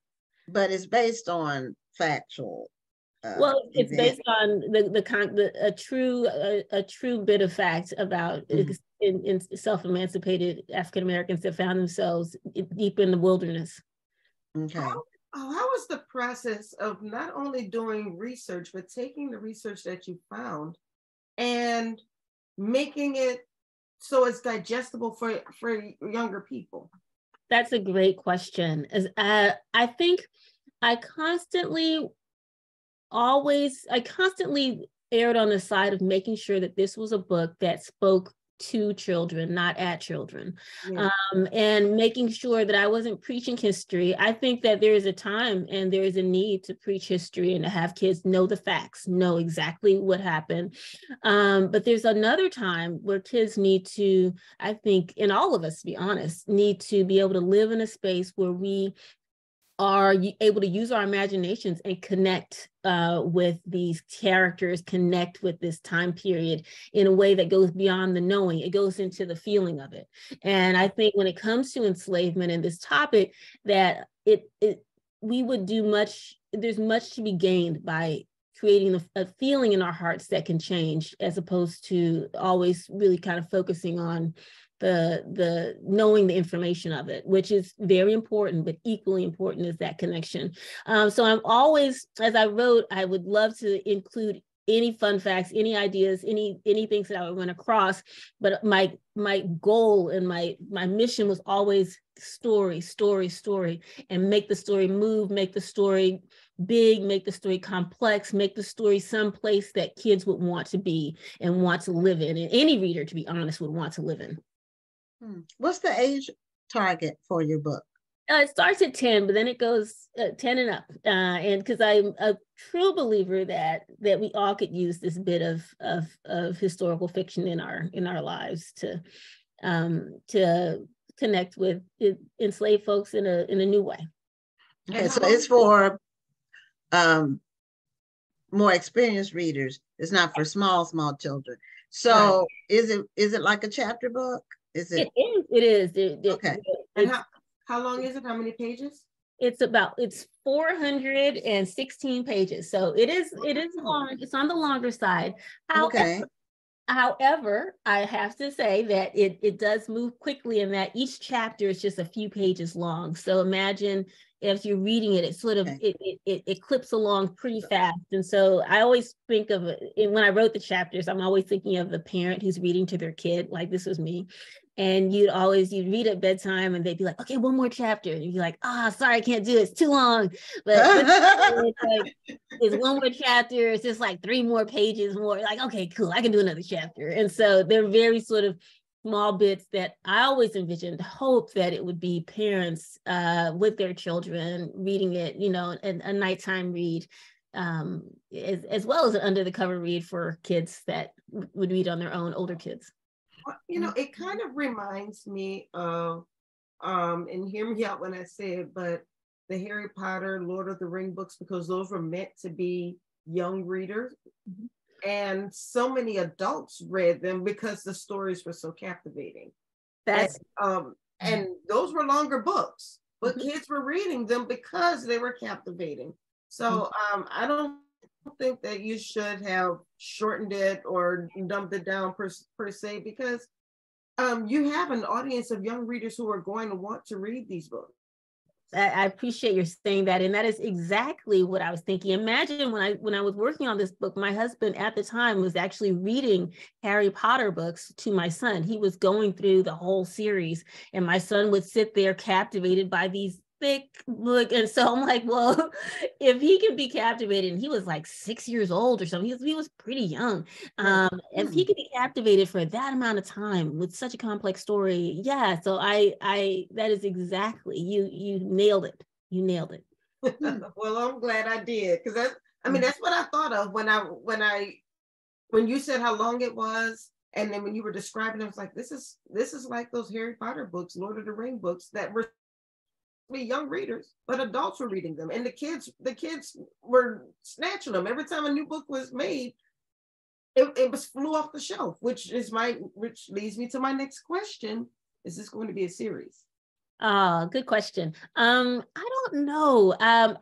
But it's based on factual. It's based on a true bit of fact about in self-emancipated African Americans that found themselves deep in the wilderness. Okay. How was the process of not only doing research, but taking the research that you found and making it so it's digestible for younger people? That's a great question. I think I constantly erred on the side of making sure that this was a book that spoke to children, not at children, and making sure that I wasn't preaching history. I think that there is a time and there is a need to preach history and to have kids know the facts, know exactly what happened. But there's another time where kids need to, I think, and all of us, to be honest, need to be able to live in a space where we are able to use our imaginations and connect with these characters, connect with this time period in a way that goes beyond the knowing. It goes into the feeling of it. And I think when it comes to enslavement and this topic, that we would do much, there's much to be gained by creating a feeling in our hearts that can change, as opposed to always really kind of focusing on the knowing the information of it, which is very important, but equally important is that connection. So I'm always, as I wrote, I would love to include any fun facts, any ideas, any things that I would run across. But my goal and my mission was always story, and make the story move, make the story big, make the story complex, make the story someplace that kids would want to be and want to live in, and any reader, to be honest, would want to live in. What's the age target for your book? It starts at 10, but then it goes 10 and up. And because I'm a true believer that we all could use this bit of historical fiction in our lives to connect with enslaved folks in a new way. Okay, so it's for more experienced readers. It's not for small children. So right. Is it like a chapter book? Is it? It is. Okay. And how long is it? How many pages? It's 416 pages. So it is long. It's on the longer side. However, I have to say that it does move quickly, in that each chapter is just a few pages long. So imagine if you're reading it, it sort of, it clips along pretty fast. And so I always think of it, when I wrote the chapters, I'm always thinking of the parent who's reading to their kid, like this was me. And you'd read at bedtime and they'd be like, okay, one more chapter. And you'd be like, sorry, I can't do it. It's too long. But it's one more chapter. It's just like 3 more pages more. Like, okay, cool. I can do another chapter. And so they're very sort of small bits that I always envisioned, hope that it would be parents with their children reading it, and a nighttime read, as well as an under the cover read for kids that would read on their own, older kids. It kind of reminds me of, and hear me out when I say it, but the Harry Potter, Lord of the Ring books, because those were meant to be young readers. Mm-hmm. And so many adults read them because the stories were so captivating. And those were longer books, but mm-hmm. kids were reading them because they were captivating. So I don't think that you should have shortened it or dumped it down per se, because you have an audience of young readers who are going to want to read these books. I appreciate your saying that. And that is exactly what I was thinking. Imagine when I was working on this book, my husband at the time was actually reading Harry Potter books to my son. He was going through the whole series, and my son would sit there captivated by these thick book. And so I'm like, well, if he can be captivated, and he was like 6 years old or something, he was pretty young. If he could be captivated for that amount of time with such a complex story, yeah. So I that is exactly, you nailed it. You nailed it. Well, I'm glad I did, because that's what I thought of when you said how long it was, and then when you were describing it, I was like, this is like those Harry Potter books, Lord of the Ring books that were young readers, but adults were reading them, and the kids were snatching them every time a new book was made. It was flew off the shelf, which leads me to my next question: is this going to be a series? Good question. I don't know.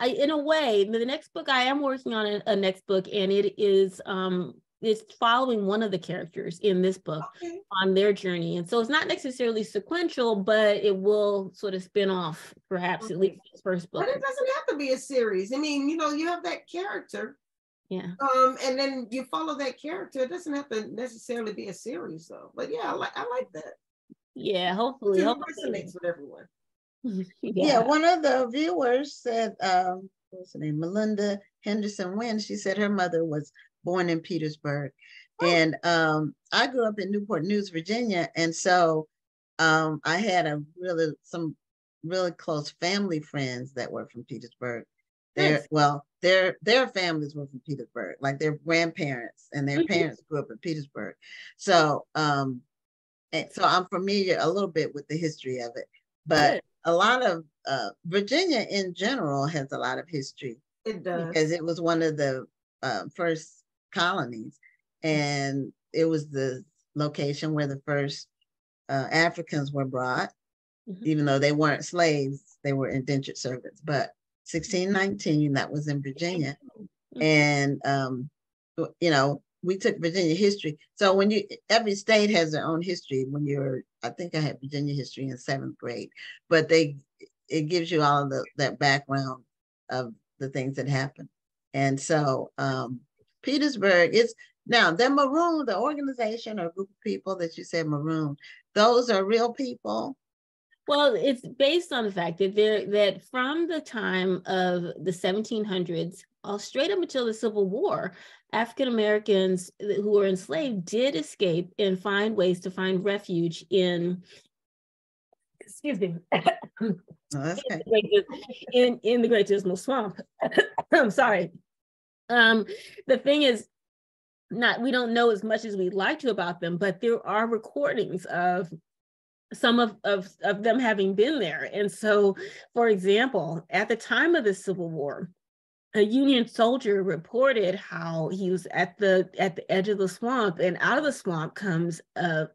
In a way, the next book, I am working on a next book, and it is it's following one of the characters in this book on their journey. And so it's not necessarily sequential, but it will sort of spin off, perhaps, at least this first book. But it doesn't have to be a series. I mean, you have that character. Yeah. And then you follow that character. It doesn't have to necessarily be a series, though. But yeah, I like that. Yeah, hopefully. It resonates with everyone. Yeah, one of the viewers said, what's her name? Melinda Henderson Wynn. She said her mother was born in Petersburg. And I grew up in Newport News, Virginia. And so I had some really close family friends that were from Petersburg. Their families were from Petersburg, like their grandparents and their parents grew up in Petersburg. So so I'm familiar a little bit with the history of it. But a lot of Virginia in general has a lot of history. It does. Because it was one of the first colonies, and it was the location where the first Africans were brought, even though they weren't slaves, they were indentured servants. But 1619, that was in Virginia. And, we took Virginia history. So every state has their own history I think I had Virginia history in 7th grade, but it gives you all of that background of the things that happen. And so Petersburg is, now they're Maroon, the organization or group of people that you said Maroon, those are real people. Well, it's based on the fact that from the time of the 1700s, straight up until the Civil War, African Americans who were enslaved did escape and find ways to find refuge in, excuse me, Oh, that's okay. in the Great Dismal Swamp. I'm sorry. The thing is, we don't know as much as we'd like to about them, but there are recordings of some of them having been there. And so, for example, at the time of the Civil War, a Union soldier reported how he was at the edge of the swamp, and out of the swamp comes a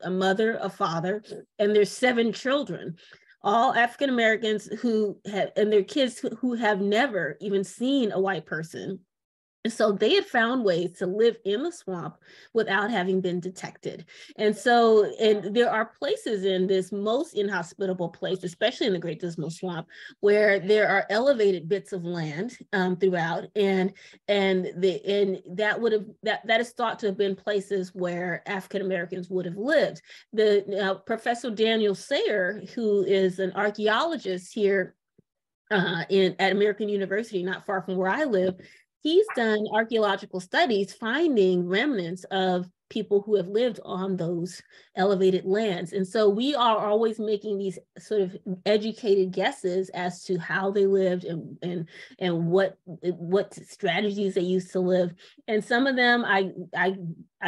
mother, a father, and there's 7 children, all African Americans and their kids who have never even seen a white person. And so they had found ways to live in the swamp without having been detected. And so, and there are places in this most inhospitable place, especially in the Great Dismal Swamp, where there are elevated bits of land throughout, and that is thought to have been places where African Americans would have lived. Professor Daniel Sayer, who is an archaeologist here at American University, not far from where I live, he's done archaeological studies finding remnants of people who have lived on those elevated lands. And so we are always making these sort of educated guesses as to how they lived and what strategies they used to live. And some of them I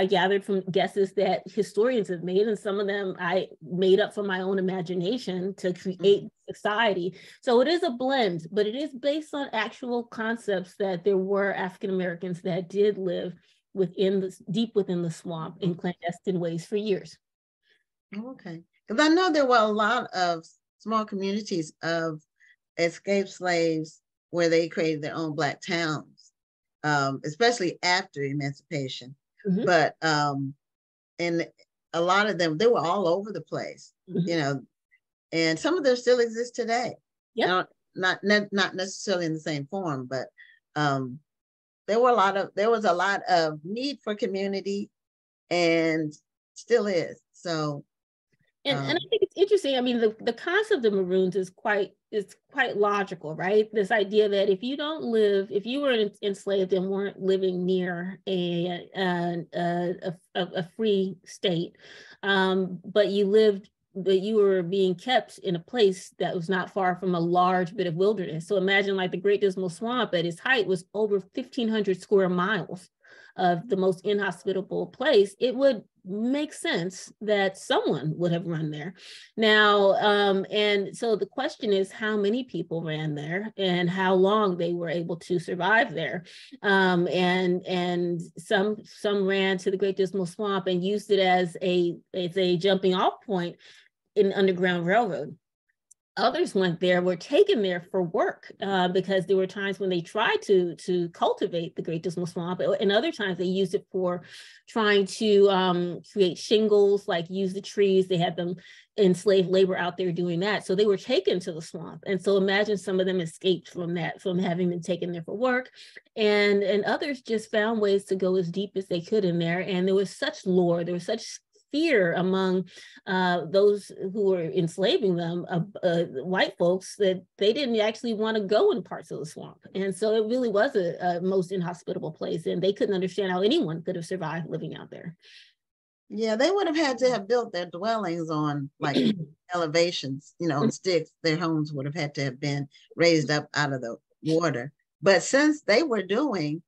gathered from guesses that historians have made, and some of them I made up from my own imagination to create society. So it is a blend, but it is based on actual concepts that there were African Americans that did live deep within the swamp in clandestine ways for years. Okay, because I know there were a lot of small communities of escaped slaves where they created their own Black towns, especially after emancipation. Mm-hmm. But and a lot of them, they were all over the place, mm-hmm. And some of them still exist today. Yeah, not necessarily in the same form, but there was a lot of need for community, and still is. So, and I think it's interesting. I mean, the concept of Maroons is quite logical, right? This idea that if you were enslaved and weren't living near a free state, but you were being kept in a place that was not far from a large bit of wilderness. So imagine like the Great Dismal Swamp at its height was over 1,500 square miles of the most inhospitable place. It would make sense that someone would have run there. Now, and so the question is how many people ran there and how long they were able to survive there. And some ran to the Great Dismal Swamp and used it as a jumping off point in Underground Railroad. Others went there, were taken there for work because there were times when they tried to cultivate the Great Dismal Swamp, and other times they used it for trying to create shingles, like use the trees. They had them enslaved labor out there doing that. So they were taken to the swamp. And so imagine some of them escaped from that, from having been taken there for work. And others just found ways to go as deep as they could in there. And there was such lore, there was such fear among those who were enslaving them, white folks, that they didn't actually want to go in parts of the swamp. And so it really was a most inhospitable place, and they couldn't understand how anyone could have survived living out there. Yeah, they would have had to have built their dwellings on like elevations, and sticks. Their homes would have had to have been raised up out of the water. But since they were doing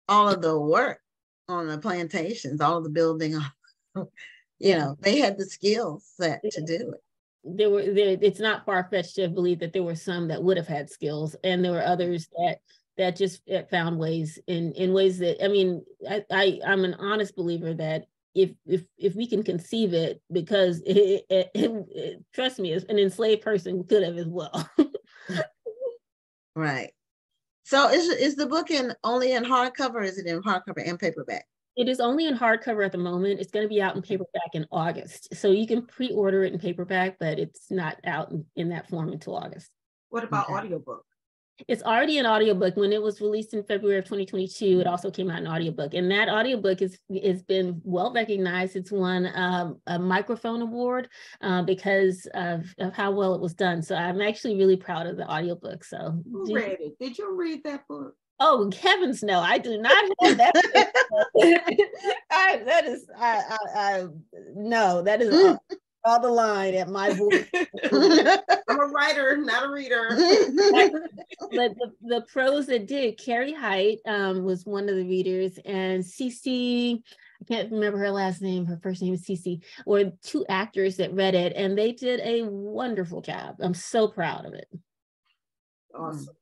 all of the work on the plantations, all of the building, they had the skill set to do it. It's not far-fetched to believe that there were some that would have had skills, and there were others that just found ways in ways that, I mean, I'm an honest believer that if we can conceive it, because trust me, an enslaved person could have as well. Right. So is the book only in hardcover, or is it in hardcover and paperback? It is only in hardcover at the moment. It's going to be out in paperback in August. So you can pre-order it in paperback, but it's not out in that form until August. What about audiobook? It's already an audiobook. When it was released in February of 2022, it also came out in audiobook. And that audiobook is been well recognized. It's won a microphone award because of how well it was done. So I'm actually really proud of the audiobook. So who read it? Did you read that book? Oh, heavens no, I do not have that. No, that is all the line at my voice. I'm a writer, not a reader. But the pros that did, Carrie Height was one of the readers, and Cece, I can't remember her last name, her first name is Cece, were two actors that read it, and they did a wonderful job. I'm so proud of it. Awesome.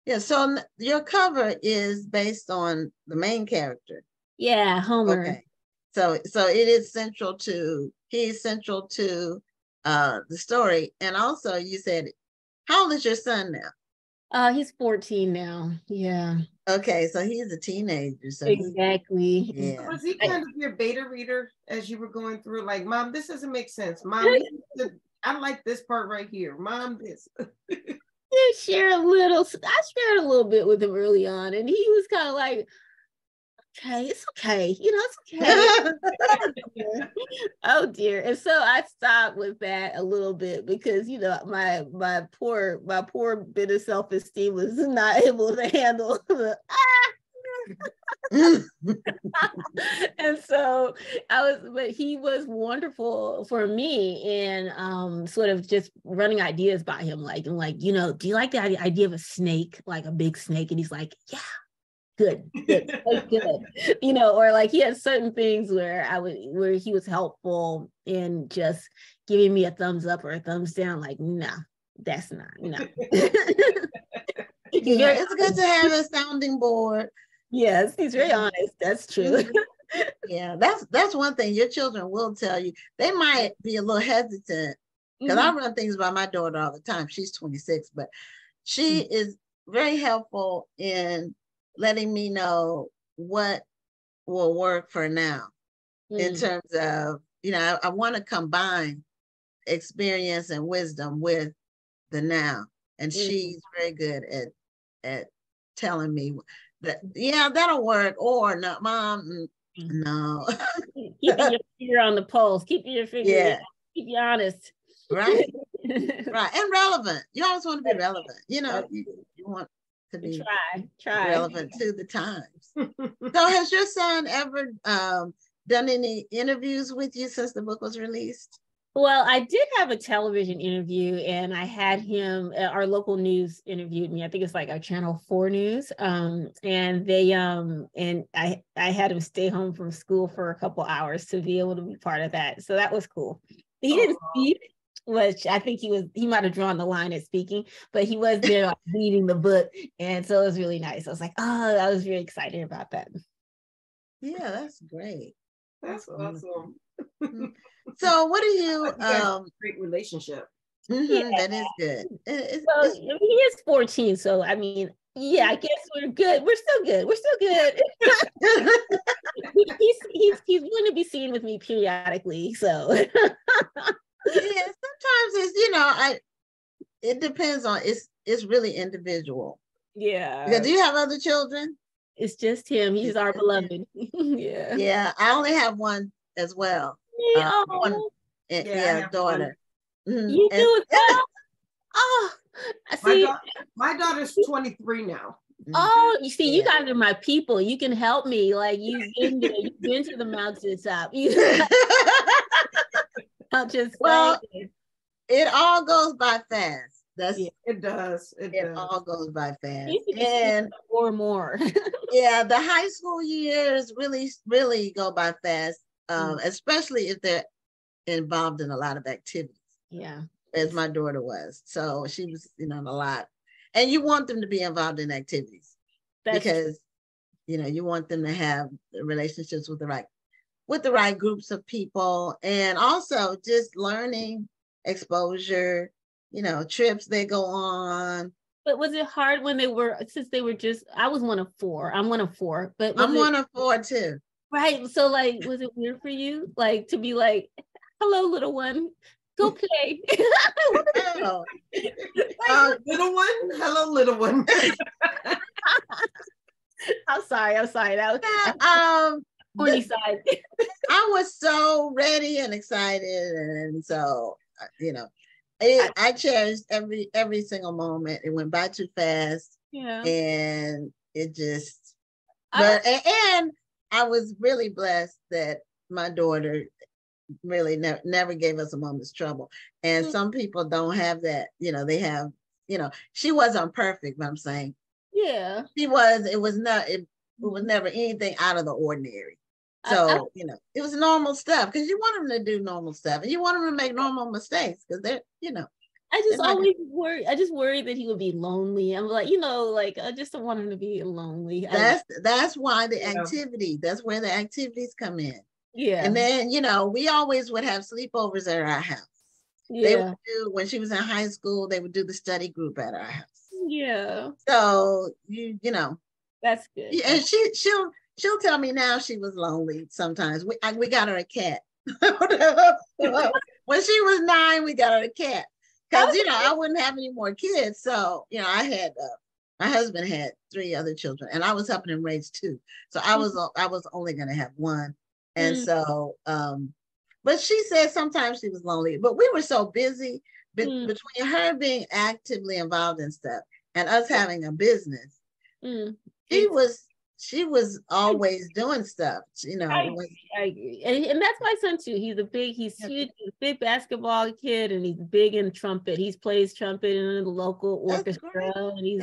Yeah, so your cover is based on the main character. Yeah, Homer. Okay. So it is central to, he's central to the story. And also you said, how old is your son now? He's 14 now. Yeah. Okay, so he's a teenager. So exactly. Yeah. Was he kind of your beta reader as you were going through? Like, Mom, this doesn't make sense. Mom, I like this part right here. Mom, this. I shared a little bit with him early on, and he was kind of like, okay, it's okay, it's okay. Oh dear. And so I stopped with that a little bit because my poor bit of self-esteem was not able to handle the and so but he was wonderful for me in sort of just running ideas by him, like, do you like the idea of a snake, like a big snake? And he's like, yeah, good, good. Or like he had certain things where he was helpful in just giving me a thumbs up or a thumbs down, like, no, that's not, no. Yeah, it's good to have a sounding board. Yes, he's very honest. That's true. Yeah, that's one thing your children will tell you. They might be a little hesitant because I run things by my daughter all the time. She's 26, but she is very helpful in letting me know what will work for now in terms of, I want to combine experience and wisdom with the now. And she's very good at telling me that, yeah, that'll work, or no, Mom, no. Keeping your finger on the pulse, keeping your finger, keep you honest. Right. Right. And relevant. You always want to be relevant. You want to be try relevant to the times. So has your son ever done any interviews with you since the book was released? Well, I did have a television interview, and I had him, our local news interviewed me. I think it's like our Channel 4 News. And they, and I had him stay home from school for a couple hours to be able to be part of that. So that was cool. He didn't speak, which I think he might have drawn the line at speaking, but he was there like, reading the book. And so it was really nice. I was like, I was really excited about that. Yeah, that's great. That's awesome. So what do you great relationship. That is good. He is 14, so I mean, yeah, I guess we're good. We're still good. He's going to be seen with me periodically, so yeah, sometimes it's it depends on it's really individual. Yeah. Because do you have other children? It's just him. He's our beloved. Yeah, I only have one as well. Daughter. You do as well? Oh, I see. My daughter's 23 now. Oh, you see, you guys are my people. You can help me. Like you've been to the mountaintop. I'll just it all goes by fast. It does. It all goes by fast. And more. Yeah, the high school years really, really go by fast, especially if they're involved in a lot of activities. Yeah. As my daughter was. So she was, in a lot. And you want them to be involved in activities because, you want them to have relationships with the right groups of people, and also just learning, exposure, trips they go on, But was it hard when since they were just, I was one of four. I'm one of four, but I'm one of four too. Right. So like, was it weird for you? Like to be like, hello, little one, go play. Oh. Little one, hello, little one. I'm sorry. That was corny side. I was so ready and excited, and so I cherished every single moment. It went by too fast, and it just. And I was really blessed that my daughter really never gave us a moment's trouble. And some people don't have that. They have. She wasn't perfect, but I'm saying. Yeah. She was. It was not. It was never anything out of the ordinary. So, it was normal stuff because you want them to do normal stuff and you want them to make normal mistakes because they're. I just always worry. I just worry that he would be lonely. I'm like, I just don't want him to be lonely. That's why the activity. That's where the activities come in. Yeah. And then we always would have sleepovers at our house. Yeah. They would do when she was in high school. They would do the study group at our house. Yeah. So that's good. Yeah, and she'll tell me now she was lonely sometimes. We got her a cat. When she was 9, we got her a cat. Because, I wouldn't have any more kids. So, I had, my husband had 3 other children and I was helping him raise 2. So I was only going to have 1. And so, but she said sometimes she was lonely, but we were so busy between her being actively involved in stuff and us having a business. She was always doing stuff, I agree. And that's my son too. He's huge, he's a big basketball kid, and he's big in trumpet. He plays trumpet in the local orchestra, and he's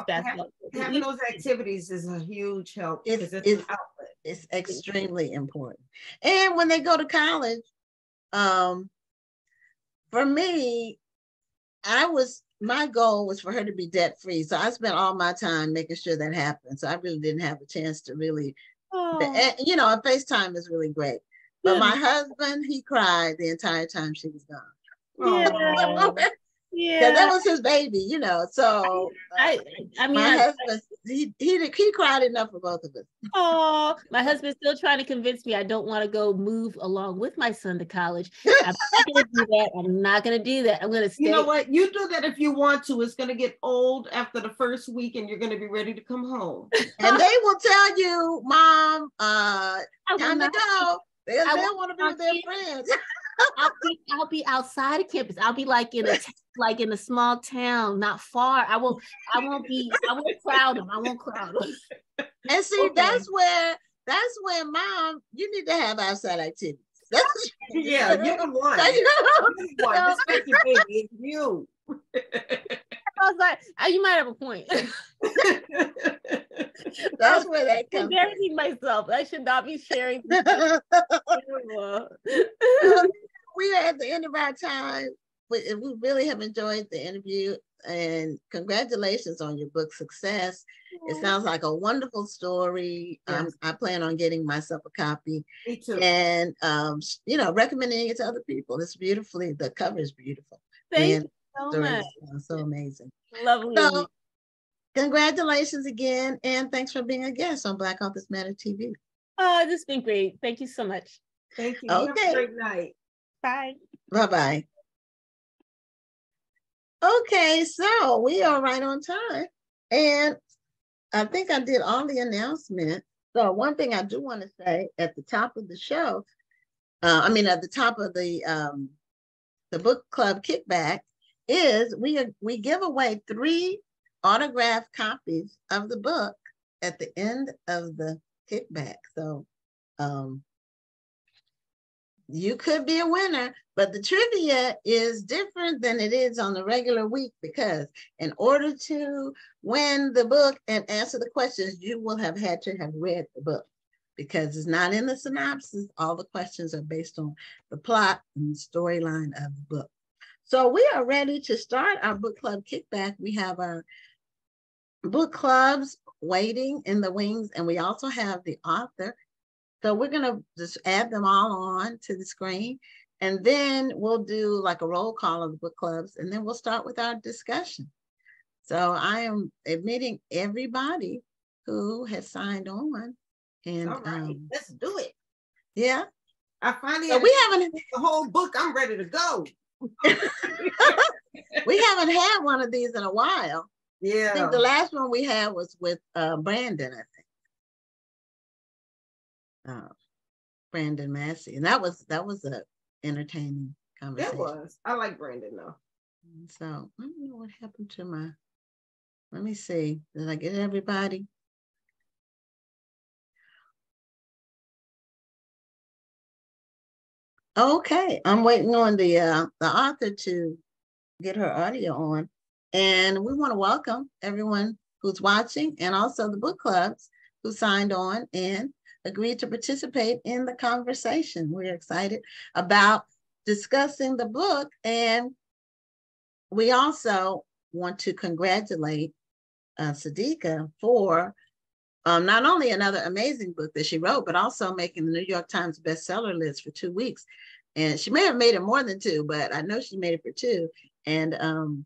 basketball. Having those activities is a huge help because it's an outlet. It's extremely important. And when they go to college, for me, my goal was for her to be debt free. So I spent all my time making sure that happened. So I really didn't have a chance to really, FaceTime is really great. But my husband, he cried the entire time she was gone. Yeah, that was his baby, So my husband, he cried enough for both of us. Oh, my husband's still trying to convince me I don't want to go move along with my son to college. I'm not going to do that. I'm not going to do that. I'm going to stay. You know what? You do that if you want to. It's going to get old after the first week, and you're going to be ready to come home. And they will tell you, Mom, time to go. They want to be with their friends. I'll be outside of campus. I'll be like in a small town, not far. I won't crowd them. And see, that's where Mom, you need to have outside activities. You're the one. This makes your baby. It's you. I was like, you might have a point. That's where that comes. Embarrassing myself. I should not be sharing. We are at the end of our time. We really have enjoyed the interview, and congratulations on your book success. It sounds like a wonderful story. Yes. I plan on getting myself a copy. Me too. And recommending it to other people. The cover is beautiful. Thank you so much. So amazing. Lovely. So, congratulations again, and thanks for being a guest on Black Authors Matter TV. Oh, this has been great. Thank you so much. Thank you. Okay. Have a great night. Bye. Bye-bye. Okay, so we are right on time. And I think I did all the announcements. So one thing I do want to say at the top of the show, at the top of the book club Kickback, is we give away 3 autographed copies of the book at the end of the Kickback. So you could be a winner, but the trivia is different than it is on the regular week, because in order to win the book and answer the questions, you will have had to have read the book, because it's not in the synopsis. All the questions are based on the plot and the storyline of the book. So we are ready to start our book club Kickback. We have our book clubs waiting in the wings, and we also have the author. So we're going to just add them all on to the screen, and then we'll do like a roll call of the book clubs, and then we'll start with our discussion. So I am admitting everybody who has signed on. And all right, let's do it. Yeah. I finally so we haven't the whole book. I'm ready to go. We haven't had one of these in a while. Yeah. I think the last one we had was with Brandon, I think. Brandon Massey. And that was a entertaining conversation. It was. I like Brandon though. So I don't know what happened to my, let me see. Did I get everybody? Okay, I'm waiting on the author to get her audio on. And we want to welcome everyone who's watching and also the book clubs who signed on and agreed to participate in the conversation. We're excited about discussing the book. And we also want to congratulate Sadeqa for not only another amazing book that she wrote, but also making the New York Times bestseller list for 2 weeks. And she may have made it more than 2, but I know she made it for 2. And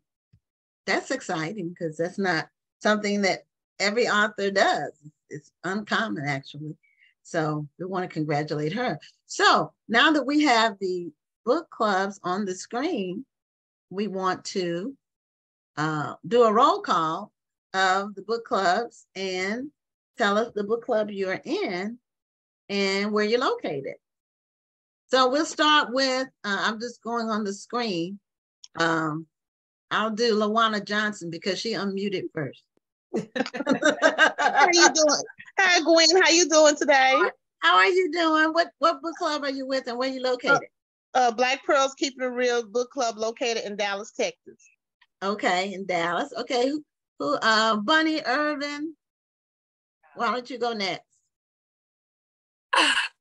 that's exciting because that's not something that every author does. It's uncommon, actually. So we want to congratulate her. So now that we have the book clubs on the screen, we want to do a roll call of the book clubs and tell us the book club you're in and where you're located. So we'll start with, I'm just going on the screen. I'll do LaWanna Johnson because she unmuted first. How you doing? Hi, Gwen. How you doing today? How are you doing? What book club are you with and where you located? Black Pearls Keeping It Real book club located in Dallas, Texas. Okay, in Dallas. Okay, who? Bunny Irvin. Why don't you go next?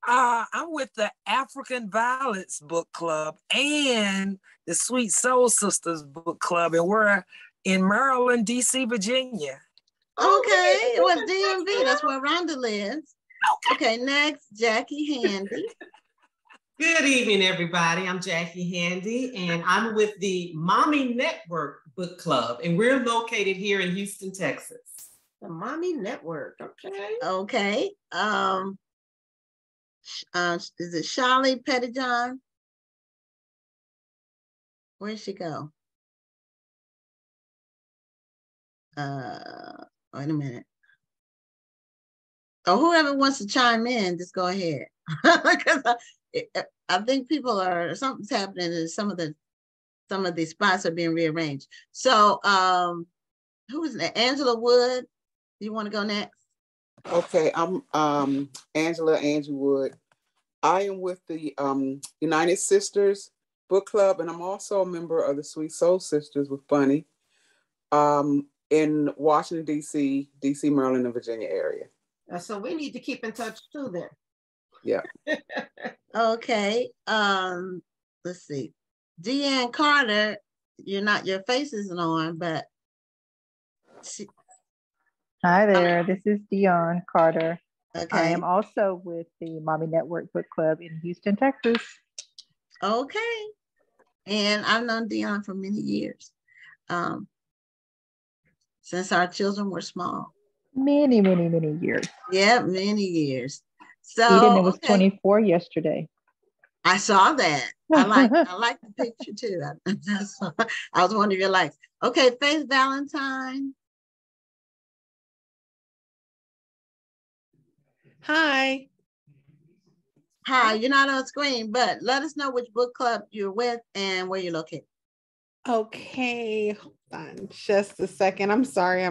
I'm with the African Violence Book Club and the Sweet Soul Sisters Book Club, and we're in Maryland, DC, Virginia. Okay, it was DMV. That's where Rhonda lives. Okay, next, Jackie Handy. Good evening, everybody. I'm Jackie Handy, and I'm with the Mommy Network Book Club, and we're located here in Houston, Texas. The Mommy Network. Okay. Okay. Is it Charlie Pettyjohn? Where'd she go? Wait a minute. Oh, whoever wants to chime in, just go ahead. Because I think something's happening and some of these spots are being rearranged. So who is that? Angela Wood, do you want to go next? Okay, I'm Angela Wood. I am with the United Sisters Book Club, and I'm also a member of the Sweet Soul Sisters with Bunny in Washington, D.C., Maryland, and Virginia area. So we need to keep in touch too then. Yeah. Okay. Let's see. Deanne Carter, your face isn't on, but Hi there, this is Dion Carter. Okay. I am also with the Mommy Network Book Club in Houston, Texas. Okay. And I've known Dion for many years, since our children were small. Many years. Yeah, many years. So Eden was 24 yesterday. I saw that. I like the picture too. I was one of your likes. Okay, Faith Valentine. Hi. Hi, you're not on screen, but let us know which book club you're with and where you're located. Okay, hold on just a second. I'm sorry.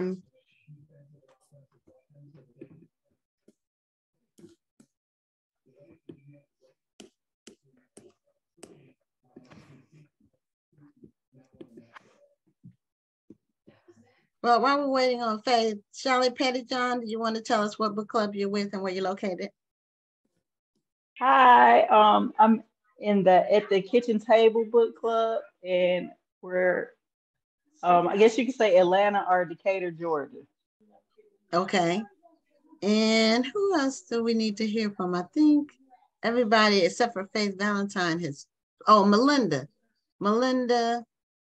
Well, while we're waiting on Faith, Charlie Pettyjohn, do you want to tell us what book club you're with and where you're located? Hi, I'm in at the Kitchen Table Book Club, and we're I guess you could say Atlanta or Decatur, Georgia. Okay. And who else do we need to hear from? I think everybody except for Faith Valentine Melinda. Melinda,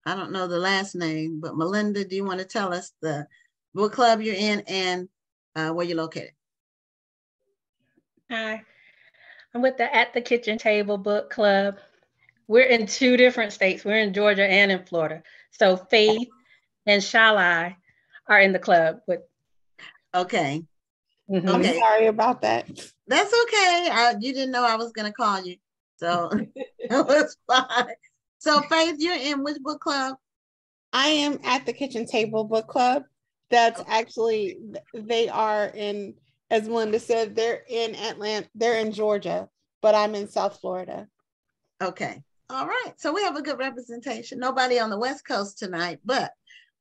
I don't know the last name, but Melinda, do you want to tell us the book club you're in and where you're located? Hi, I'm with the At the Kitchen Table Book Club. We're in 2 different states. We're in Georgia and in Florida. So Faith and Shalai are in the club with. Okay. I'm Okay. sorry about that. That's okay. You didn't know I was going to call you. So it was fine. So Faith, you're in which book club? I am at the Kitchen Table Book Club. That's actually, they are in, as Melinda said, they're in Atlanta, they're in Georgia, but I'm in South Florida. Okay. All right. So we have a good representation. Nobody on the West Coast tonight, but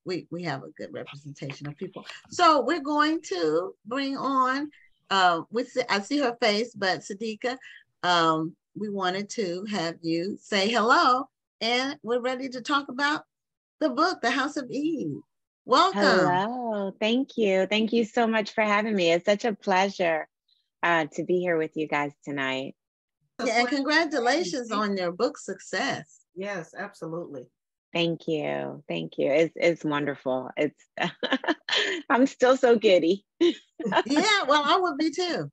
we have a good representation of people. So we're going to bring on, I see her face, but Sadeqa, we wanted to have you say hello, and we're ready to talk about the book, The House of Eve. Welcome. Hello. Thank you. Thank you so much for having me. It's such a pleasure to be here with you guys tonight. Yeah, and congratulations on your book success. Yes, absolutely. Thank you. Thank you. It's wonderful. It's I'm still so giddy. Yeah, well, I would be too.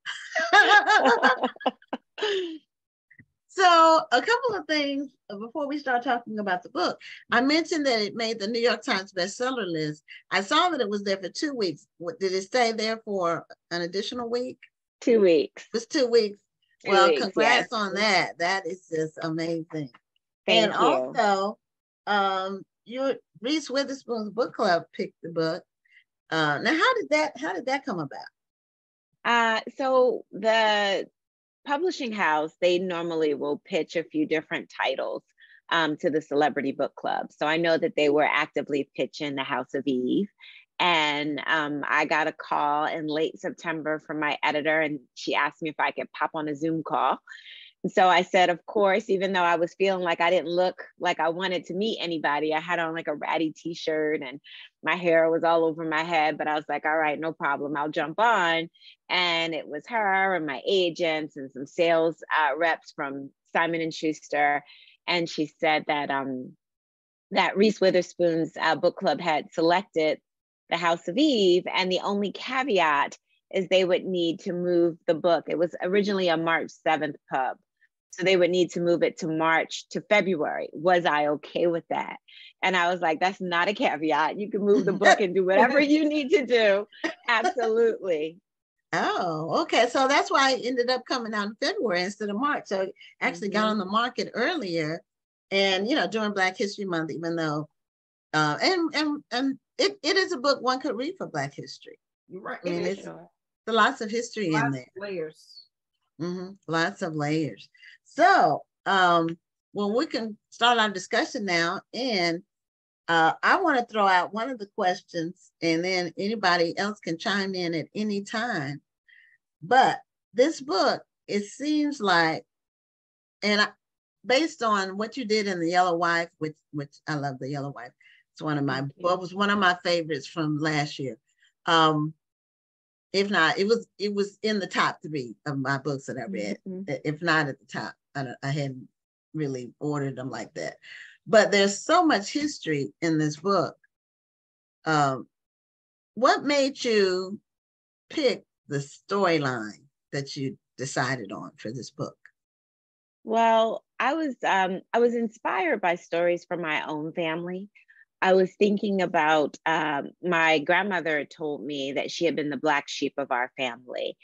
So a couple of things before we start talking about the book. I mentioned that it made the New York Times bestseller list. I saw that it was there for 2 weeks. Did it stay there for an additional week? 2 weeks. It was 2 weeks. 2 Well, weeks, congrats yes. on that. That is just amazing. Thank you. Also, Reese Witherspoon's book club picked the book. Now, how did that come about? So the publishing house, they normally will pitch a few different titles to the celebrity book club. So I know that they were actively pitching The House of Eve. And I got a call in late September from my editor, and she asked me if I could pop on a Zoom call. And so I said, of course, even though I was feeling like I didn't look like I wanted to meet anybody. I had on like a ratty t-shirt and my hair was all over my head, but I was like, all right, no problem, I'll jump on. And it was her and my agents and some sales reps from Simon & Schuster. And she said that that Reese Witherspoon's book club had selected The House of Eve, and the only caveat is they would need to move the book. It was originally a March 7th pub. So they would need to move it to March to February. Was I okay with that? And I was like, that's not a caveat. You can move the book and do whatever you need to do. Absolutely. Oh, okay. So that's why it ended up coming out in February instead of March. So it actually got on the market earlier, and during Black History Month, even though and it is a book one could read for Black history. Right. I mean, it's lots of history in there. Layers. Lots of layers. So, well, we can start our discussion now, and I want to throw out one of the questions, and then anybody else can chime in at any time. But this book, it seems like, based on what you did in The Yellow Wife, which I love The Yellow Wife. It's one of my favorites from last year. If not, it was in the top 3 of my books that I read. If not at the top, I hadn't really ordered them like that. But there's so much history in this book. What made you pick the storyline that you decided on for this book? Well, I was inspired by stories from my own family. I was thinking about my grandmother told me that she had been the black sheep of our family,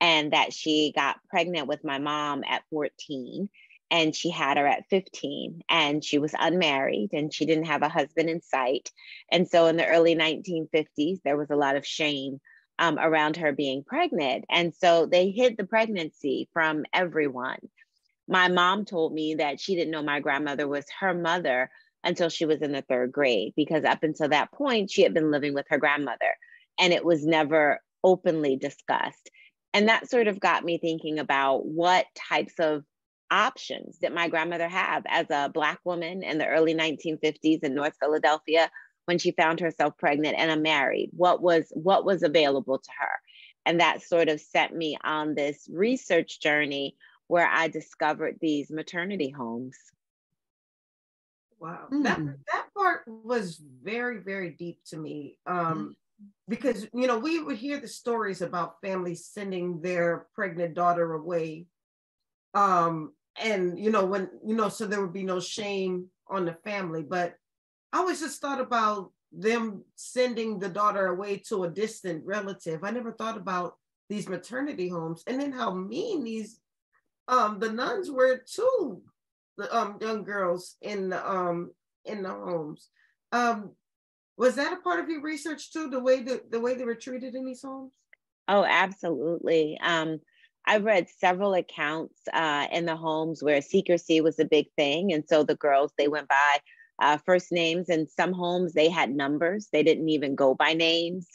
and that she got pregnant with my mom at 14 and she had her at 15, and she was unmarried and she didn't have a husband in sight. And so in the early 1950s, there was a lot of shame around her being pregnant. And so they hid the pregnancy from everyone. My mom told me that she didn't know my grandmother was her mother until she was in the 3rd grade, because up until that point, she had been living with her grandmother and it was never openly discussed. And that sort of got me thinking about what types of options did my grandmother have as a Black woman in the early 1950s in North Philadelphia when she found herself pregnant and unmarried. What was available to her? And that sort of set me on this research journey where I discovered these maternity homes. Wow, that part was very, very deep to me. Because, we would hear the stories about families sending their pregnant daughter away. And, so there would be no shame on the family. But I always just thought about them sending the daughter away to a distant relative. I never thought about these maternity homes, and then how mean the nuns were to the young girls in the homes. Was that a part of your research too, the way they were treated in these homes? Oh, absolutely. I've read several accounts in the homes where secrecy was a big thing. And so the girls, they went by first names. In some homes, they had numbers. They didn't even go by names.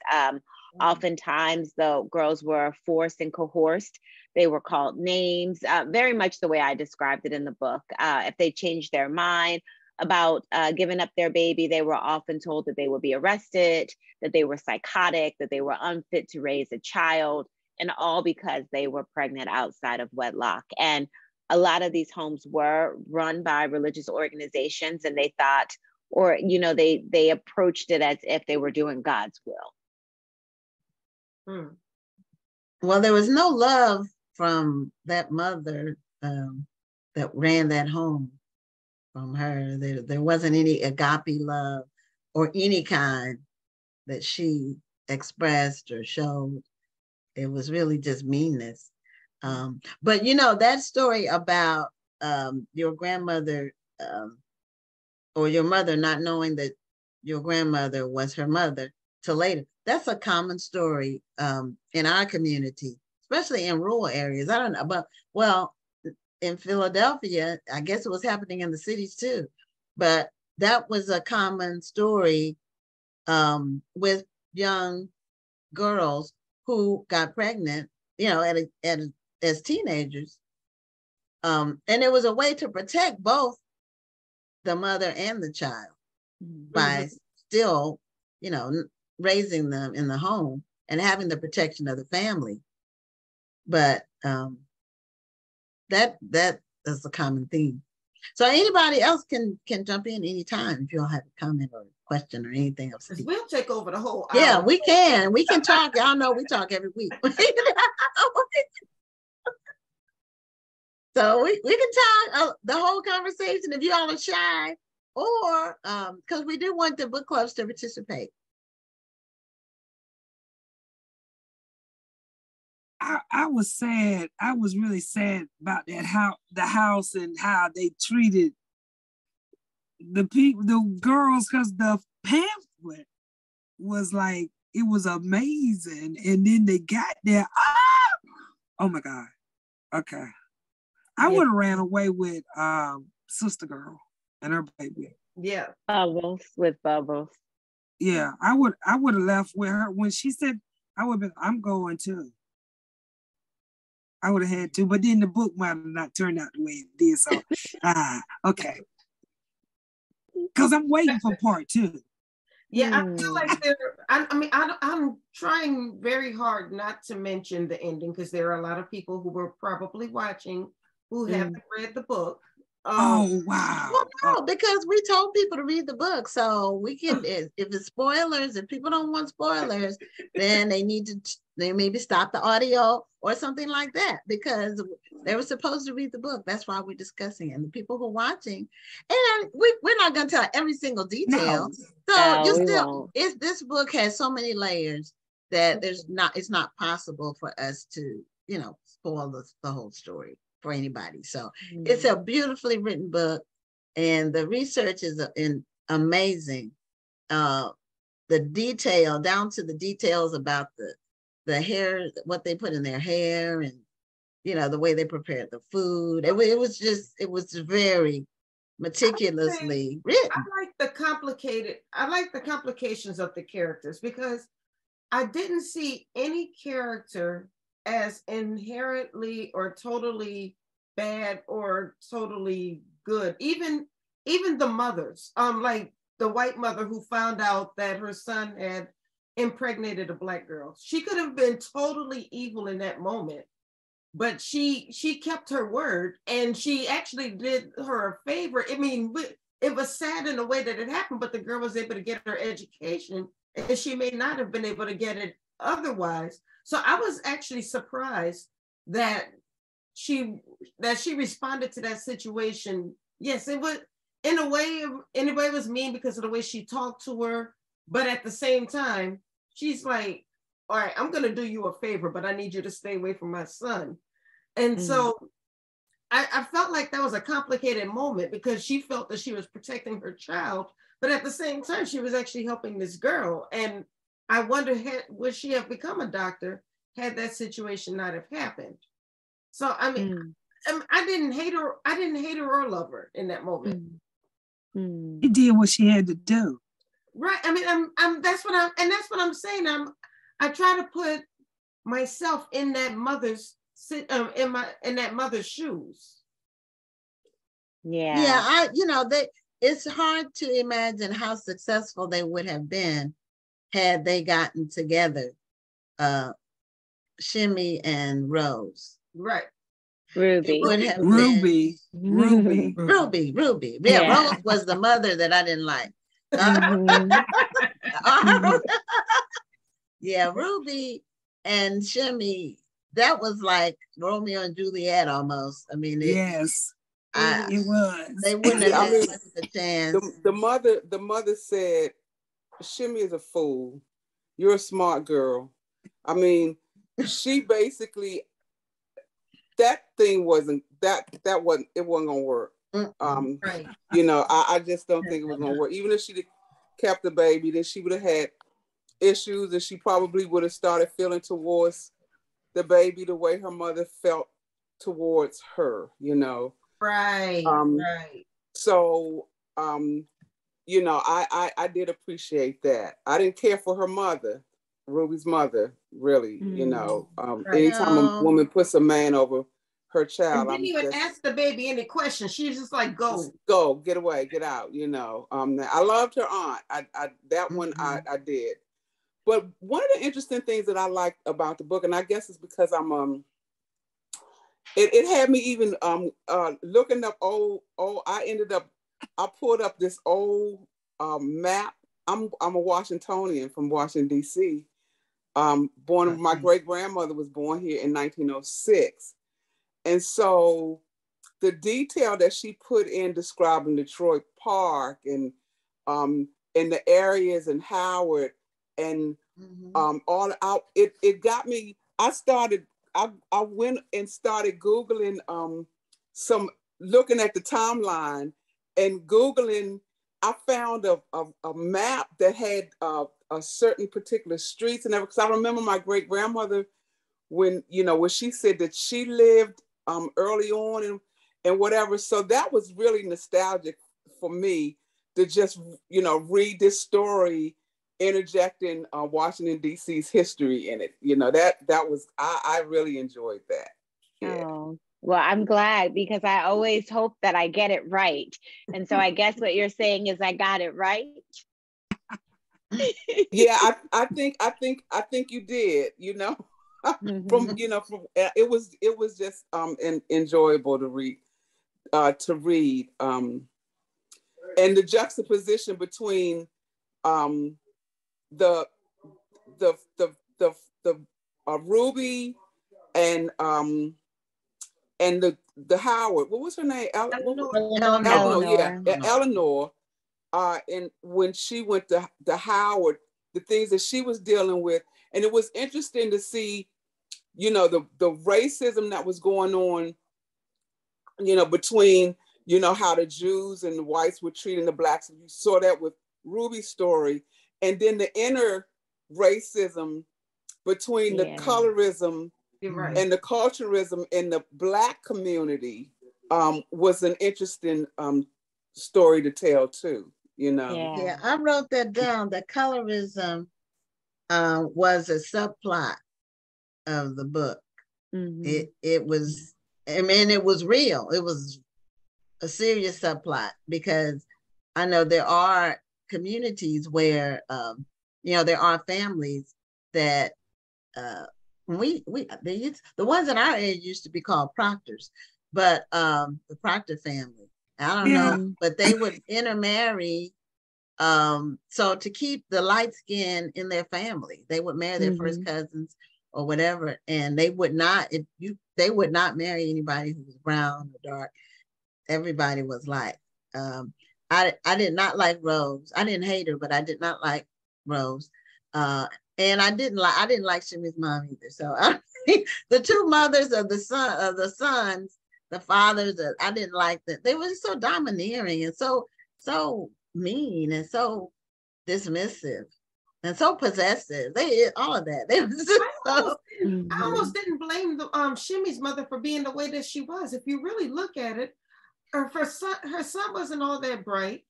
Oftentimes, the girls were forced and coerced. They were called names, very much the way I described it in the book. If they changed their mind about giving up their baby, they were often told that they would be arrested, that they were psychotic, that they were unfit to raise a child, and all because they were pregnant outside of wedlock. And a lot of these homes were run by religious organizations, and they thought, or, they approached it as if they were doing God's will. Well, there was no love from that mother that ran that home from her. There wasn't any agape love or any kind that she expressed or showed. It was really just meanness. But that story about your grandmother or your mother not knowing that your grandmother was her mother till later, that's a common story in our community, especially in rural areas. I don't know, but in Philadelphia, I guess it was happening in the cities too, but that was a common story with young girls who got pregnant, as teenagers. And it was a way to protect both the mother and the child by still, raising them in the home and having the protection of the family. But that is a common theme. So anybody else can jump in anytime if you all have a comment or a question or anything else. We'll take over the whole hour. Yeah, we can. We can talk. Y'all know we talk every week. So we can talk the whole conversation if you all are shy, or because we do want the book clubs to participate. I was sad. I was really sad about that the house and how they treated the girls, because the pamphlet was like, it was amazing. And then they got there. Oh my God. Okay. I would have ran away with Sister Girl and her baby. Yeah. Bubbles. Yeah, I would have left with her. When she said, I would have been, I'm going too. I would have had to, but then the book might have not turned out the way it did. So, okay. Because I'm waiting for part 2. Yeah, I feel like I'm trying very hard not to mention the ending, because there are a lot of people who were probably watching who haven't read the book. Oh, wow. Well, no, because we told people to read the book. So we can, if it's spoilers, if people don't want spoilers, then they maybe stop the audio or something like that, because they were supposed to read the book. That's why we're discussing it. And the people who are watching, and we're not going to tell every single detail. So this book has so many layers that it's not possible for us to, spoil the whole story for anybody. So it's a beautifully written book, and the research is amazing. The detail, down to the details about the hair, what they put in their hair, and the way they prepared the food. It was very meticulously written. I like the complications of the characters, because I didn't see any character as inherently or totally bad or totally good. Even the mothers, like the white mother who found out that her son had impregnated a Black girl. She could have been totally evil in that moment, but she kept her word, and she actually did her a favor. I mean, it was sad in the way that it happened, but the girl was able to get her education, and she may not have been able to get it otherwise. So I was actually surprised that she responded to that situation. Yes, it was in a way it was mean because of the way she talked to her, but at the same time, she's like, all right, I'm gonna do you a favor, but I need you to stay away from my son. And so I felt like that was a complicated moment because she felt that she was protecting her child, but at the same time, she was actually helping this girl. And I wonder, would she have become a doctor had that situation not have happened? So, I mean, I didn't hate her. I didn't hate her or love her in that moment. She did what she had to do. Right. I mean, that's what I'm saying. I try to put myself in that mother's in that mother's shoes. Yeah. It's hard to imagine how successful they would have been had they gotten together, Shimmy and Rose. Right. Ruby. Ruby. Yeah, Rose was the mother that I didn't like. Yeah, Ruby and Shimmy, that was like Romeo and Juliet almost. I mean, it was. They wouldn't have had much of a chance. The mother said, Shimmy is a fool. You're a smart girl. I mean, she basically, that thing wasn't gonna work. Right. I just don't think it was gonna work. Even if she'd kept the baby, then she would have had issues, and she probably would have started feeling towards the baby the way her mother felt towards her, Right. Right. So I did appreciate that. I didn't care for her mother, Ruby's mother, really. Anytime a woman puts a man over her child, and didn't even ask the baby any questions. She's just like, go, get away, get out. I loved her aunt. I did. But one of the interesting things that I liked about the book, and I guess it's because I'm it had me even looking up I pulled up this old map. I'm a Washingtonian from Washington, D.C. My great-grandmother was born here in 1906. And so the detail that she put in describing Detroit Park and in the areas in Howard and all out, it got me. I went and started Googling looking at the timeline and Googling. I found a map that had a certain particular streets and everything. Because I remember my great grandmother when she said that she lived early on and whatever. So that was really nostalgic for me to just read this story, interjecting Washington D.C.'s history in it. That was I really enjoyed that. Yeah. Oh. Well, I'm glad because I always hope that I get it right. And so I guess what you're saying is I got it right. Yeah, I think you did, from it was just enjoyable to read and the juxtaposition between the Ruby and the Howard, what was her name? Eleanor. Eleanor. And when she went to Howard, the things that she was dealing with, and it was interesting to see, the racism that was going on, between, how the Jews and the whites were treating the blacks. You saw that with Ruby's story, and then the inner racism between the colorism and the culturalism in the Black community was an interesting story to tell too. Yeah, I wrote that down. The colorism was a subplot of the book. It was, it was real. It was a serious subplot because I know there are communities where there are families that the ones in our area used to be called Proctors, but the Proctor family, I don't know, but they would intermarry. So to keep the light skin in their family, they would marry their first cousins or whatever, and they would not, they would not marry anybody who was brown or dark. Everybody was light. I did not like Rose. I didn't hate her, but I did not like Rose. And I didn't like Shimmy's mom either. So the two mothers of the sons, the fathers, I didn't like that. They were so domineering and so mean and so dismissive and so possessive. They all of that. They was just I almost didn't blame the Shimmy's mother for being the way that she was. If you really look at it, her son wasn't all that bright.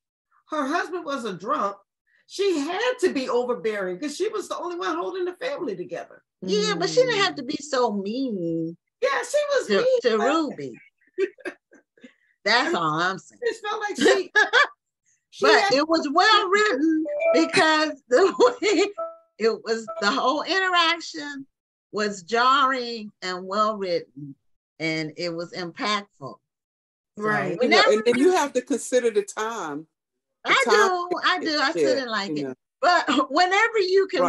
Her husband was a drunk. She had to be overbearing because she was the only one holding the family together. Yeah, but she didn't have to be so mean. Yeah, she was mean to Ruby. That's all I'm saying. It felt like she but it was well written because the whole interaction was jarring and well written, and it was impactful. Right. So, and you have to consider the time. I do. I still didn't like it. But whenever you can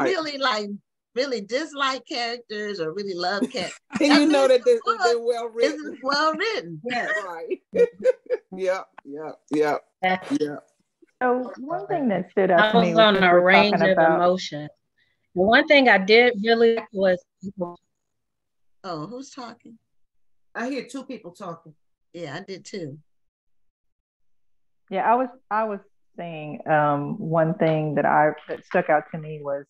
really dislike characters or really love characters, and you know that they're well written. It's well written. Yes. Right. Yeah. So one thing that stood out to me was on a range of about emotions. One thing I did really like was. Oh, who's talking? I hear two people talking. Yeah, I did too. Yeah, I was saying one thing that stuck out to me was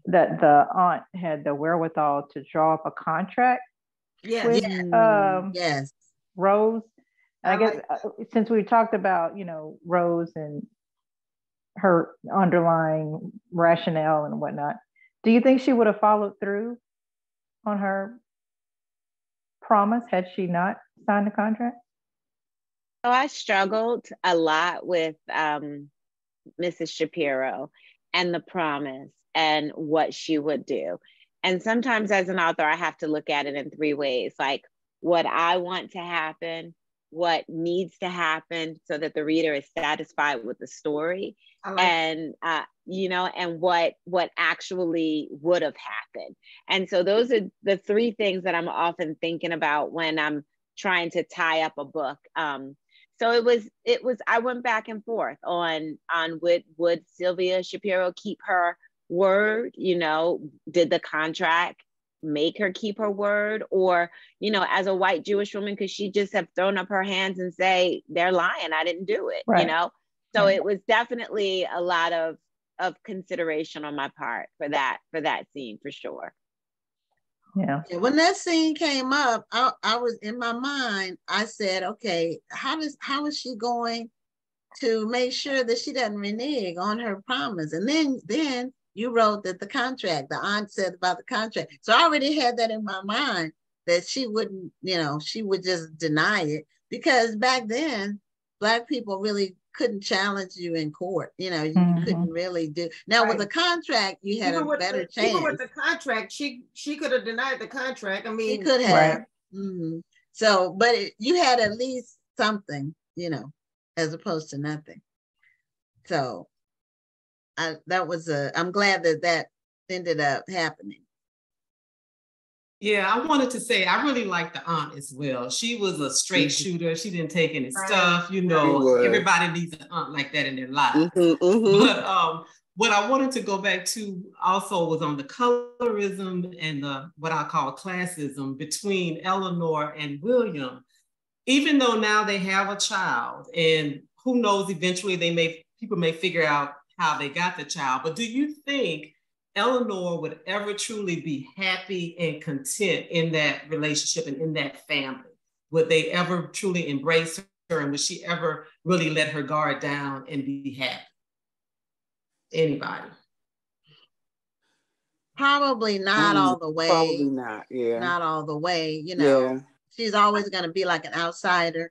that the aunt had the wherewithal to draw up a contract with Rose. And I guess since we talked about, Rose and her underlying rationale and whatnot, do you think she would have followed through on her promise had she not signed the contract? So I struggled a lot with Mrs. Shapiro and the promise and what she would do. And sometimes as an author, I have to look at it in three ways, like what I want to happen, what needs to happen so that the reader is satisfied with the story, and what actually would have happened. And so those are the three things that I'm often thinking about when I'm trying to tie up a book. So it was I went back and forth on would Sylvia Shapiro keep her word? Did the contract make her keep her word? Or, as a white Jewish woman, could she just have thrown up her hands and say, they're lying, I didn't do it, right. So it was definitely a lot of consideration on my part for that scene, for sure. Yeah. When that scene came up, I was in my mind, I said, okay, how is she going to make sure that she doesn't renege on her promise? And then you wrote that the aunt said about the contract. So I already had that in my mind that she wouldn't, she would just deny it, because back then Black people really couldn't challenge you in court. You couldn't really do. Now with the contract, you had a better chance. Even with the contract, she could have denied the contract. I mean, she could have. Right. So, but you had at least something, as opposed to nothing. So, I'm glad that ended up happening. Yeah, I wanted to say I really liked the aunt as well. She was a straight shooter. She didn't take any stuff. Everybody needs an aunt like that in their life. But what I wanted to go back to also was on the colorism and the what I call classism between Eleanor and William. Even though now they have a child, and who knows, eventually people may figure out how they got the child. But do you think Eleanor would ever truly be happy and content in that relationship and in that family? Would they ever truly embrace her, and would she ever really let her guard down and be happy? Anybody? Probably not all the way. Probably not, yeah. Not all the way, She's always going to be like an outsider.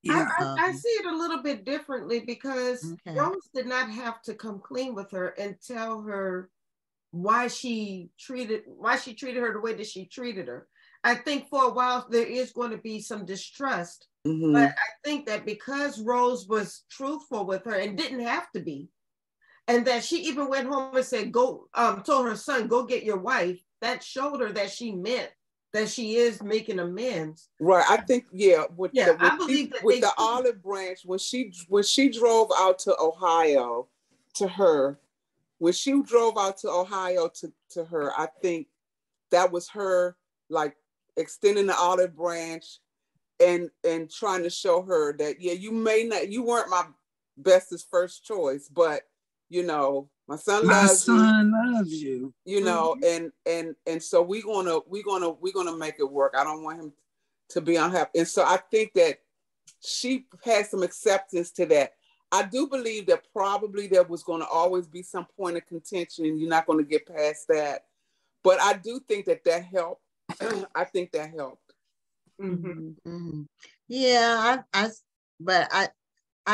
Yeah. I see it a little bit differently because Rose did not have to come clean with her and tell her why she treated her the way that she treated her. I think for a while there is going to be some distrust. Mm-hmm. But I think that because Rose was truthful with her and didn't have to be, and that she even went home and said, told her son, go get your wife, that showed her that she meant that she is making amends. Right. I think, I believe that with the olive branch, when she drove out to Ohio to her, when she drove out to Ohio to her, I think that was her like extending the olive branch and trying to show her that, yeah, you weren't my bestest first choice, but you know, my son loves you. You know, and so we're gonna make it work. I don't want him to be unhappy. And so I think that she had some acceptance to that. I do believe that probably there was going to always be some point of contention. You're not going to get past that. But I do think that helped. I think that helped. Mm-hmm. Mm-hmm. Yeah, but I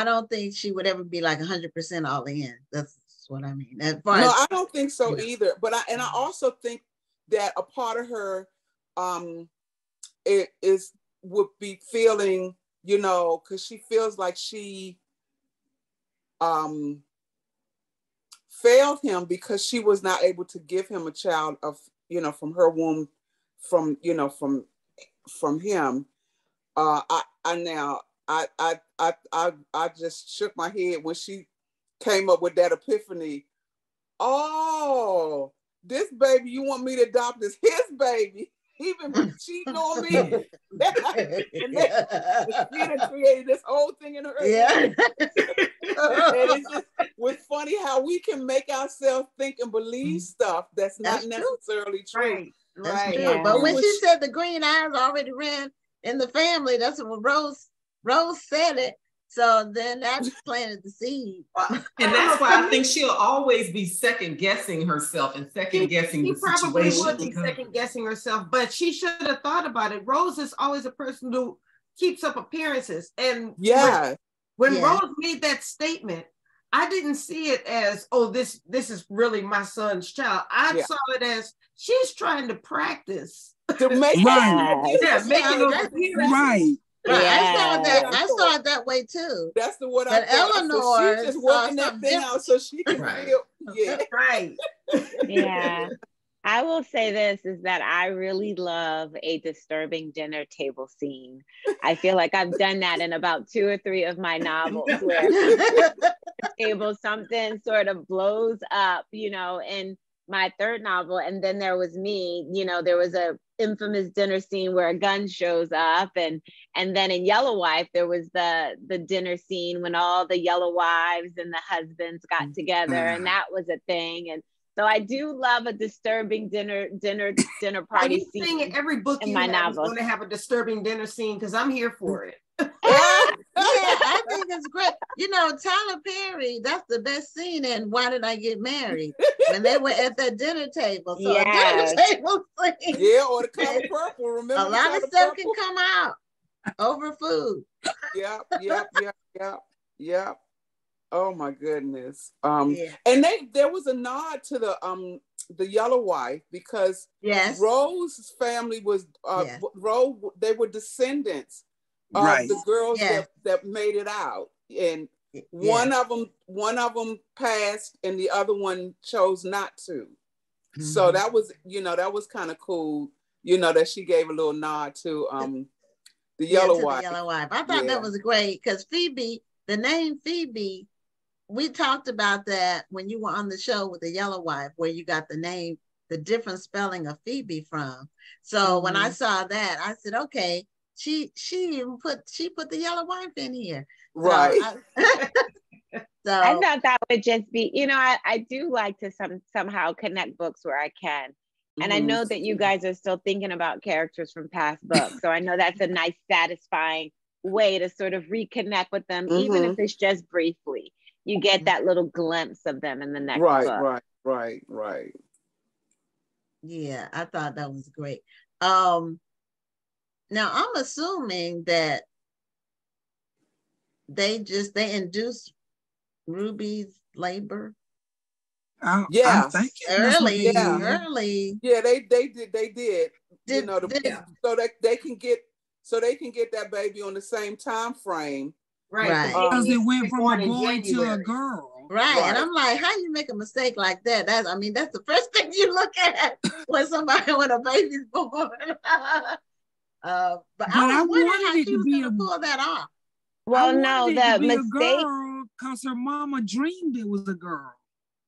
don't think she would ever be like 100% all in. That's what I mean. I don't think so either. But I also think that a part of her would be feeling, you know, because she feels like she failed him because she was not able to give him a child of, you know, from her womb, from him. I just shook my head when she came up with that epiphany. Oh, this baby you want me to adopt is his baby. He been cheating on me. And Gena created this whole thing in her head. And it just was funny how we can make ourselves think and believe stuff that's not necessarily true. That's true. But when she said the green eyes already ran in the family, that's when Rose said it. So then that planted the seed. And that's why I think she'll always be second guessing herself and second guessing the situation. She probably would be second guessing herself, but she should have thought about it. Rose is always a person who keeps up appearances. And when Rose made that statement, I didn't see it as, oh, this is really my son's child. I saw it as she's trying to practice. To make right. Right. Yeah. I saw it that way too. That's what I thought. Eleanor, so she's just working that thing out so she can feel. Yeah. Right. Yeah. I will say this is that I really love a disturbing dinner table scene. I feel like I've done that in about 2 or 3 of my novels where table something sort of blows up, you know, in my 3rd novel. And then there was me, you know, there was a infamous dinner scene where a gun shows up, and then in Yellow Wife there was the dinner scene when all the yellow wives and the husbands got together, and that was a thing. And so I do love a disturbing dinner party scene. Every book in my novel is going to have a disturbing dinner scene because I'm here for it. Yeah, I think it's great. You know, Tyler Perry, that's the best scene in Why Did I Get Married? When they were at that dinner table. So a dinner table scene. Yeah, or The Color Purple. Remember, a lot of stuff can come out over food. Yep. Oh my goodness. And there was a nod to the Yellow Wife because Rose's family was Rose, they were descendants of the girls that made it out, and one of them passed and the other one chose not to. So that was, you know, that was kind of cool, you know, that she gave a little nod to the Yellow Wife. The Yellow Wife. I thought that was great because Phoebe, the name Phoebe, we talked about that when you were on the show with the Yellow Wife, where you got the name, the different spelling of Phoebe from. So when I saw that, I said, okay, she put the Yellow Wife in here. Right. So I thought that would just be, you know, I do like to somehow connect books where I can. And I know that you guys are still thinking about characters from past books. So I know that's a nice, satisfying way to sort of reconnect with them, even if it's just briefly. You get that little glimpse of them in the next book. Right. Yeah, I thought that was great. Now I'm assuming that they induced Ruby's labor. I'm thinking early. Yeah, they did. You know, so that they can get that baby on the same time frame. Right. Because it went from a boy to a girl. Right. And I'm like, how you make a mistake like that? That's the first thing you look at when a baby's born. But I was wondering how she was going to pull that off. Well, no, the mistake, because her mama dreamed it was a girl.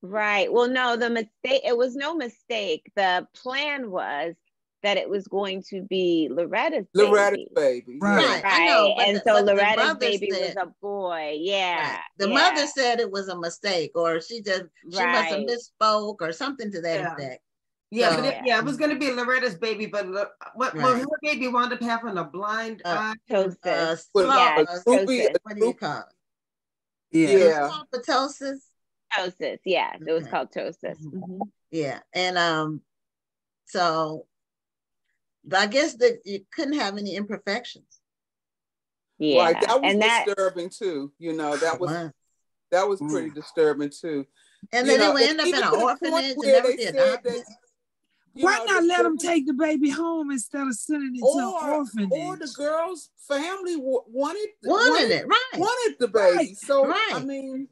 Right. Well, no, the mistake, it was no mistake. The plan was that it was going to be Loretta's baby. Right. I know. And so Loretta's baby was a boy. Yeah. Right. The mother said it was a mistake, or she must have misspoke or something to that effect. Yeah, so, it was going to be Loretta's baby, but her baby wound up having a blind eye. Ptosis. What do you call it? Yeah. Ptosis. Ptosis. Yeah, it was called ptosis. Mm-hmm. Yeah, and so. But I guess that you couldn't have any imperfections. Yeah, right. That was disturbing too. You know, that was pretty disturbing too. And then it would end up in an orphanage and never be adopted. Why not let them take the baby home instead of sending it to an orphanage? Or the girl's family wanted it, right? Wanted the baby. Right. So I mean,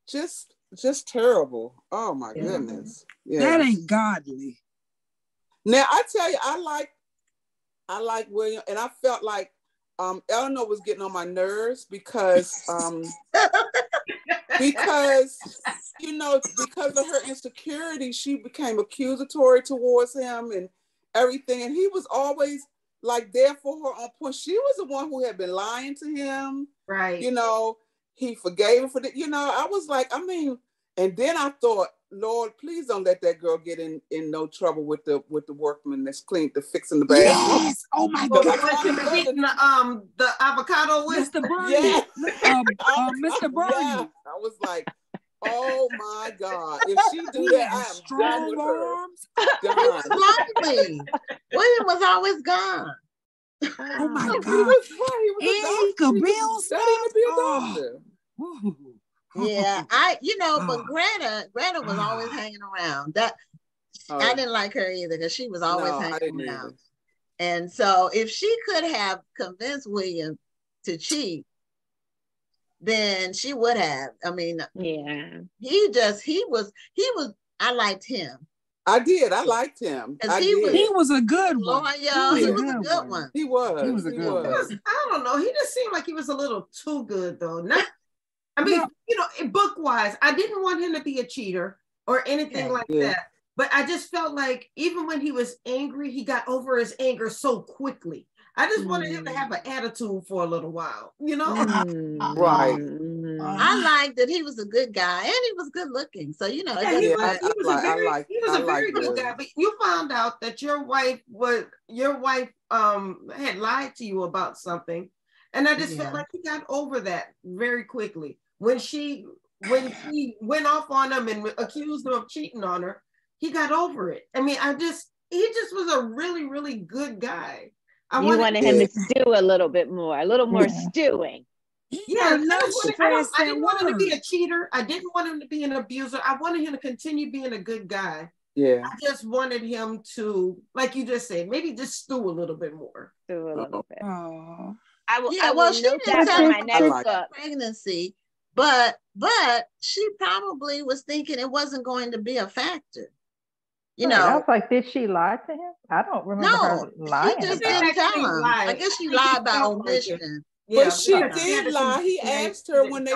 just terrible. Oh my goodness. Yeah. That ain't godly. Now I tell you, I like William, and I felt like Eleanor was getting on my nerves because you know, because of her insecurity, she became accusatory towards him and everything, and he was always like there for her on point. She was the one who had been lying to him, right? You know, he forgave her for that. You know, I was like, I mean, and then I thought, Lord, please don't let that girl get in no trouble with the workman that's fixing the bathroom. Yes. Oh my God. The avocado with Mr. Bernie. Mr. Bernie. Yeah. I was like, oh my God. If she do that, I am done with her. Done. William was always gone. Oh my God. He could build stuff. Yeah, but Greta was always hanging around. I didn't like her either because she was always hanging around. And so if she could have convinced William to cheat, then she would have. I mean, he was. I liked him. I did. I liked him. He was a good one. Loyal. He was a good one. He was a good one. I don't know. He just seemed like he was a little too good, though. I mean, book-wise, I didn't want him to be a cheater or anything like that. But I just felt like even when he was angry, he got over his anger so quickly. I just wanted him to have an attitude for a little while, you know? Right. I liked that he was a good guy and he was good looking. So, you know. He was a very good guy. But you found out that your wife had lied to you about something. And I just felt like he got over that very quickly. When she went off on him and accused him of cheating on her, he got over it. I mean, he just was a really, really good guy. I wanted him to stew a little bit more, a little more stewing. Yeah, I didn't want him to be a cheater. I didn't want him to be an abuser. I wanted him to continue being a good guy. Yeah. I just wanted him to, like you just said, maybe just stew a little bit more. Stew a little bit. Oh. She didn't tell my next pregnancy, but she probably was thinking it wasn't going to be a factor. You know, I was like, did she lie to him? I don't remember her lying. She just didn't tell him. I guess she lied by omission. But she did lie. He asked her when they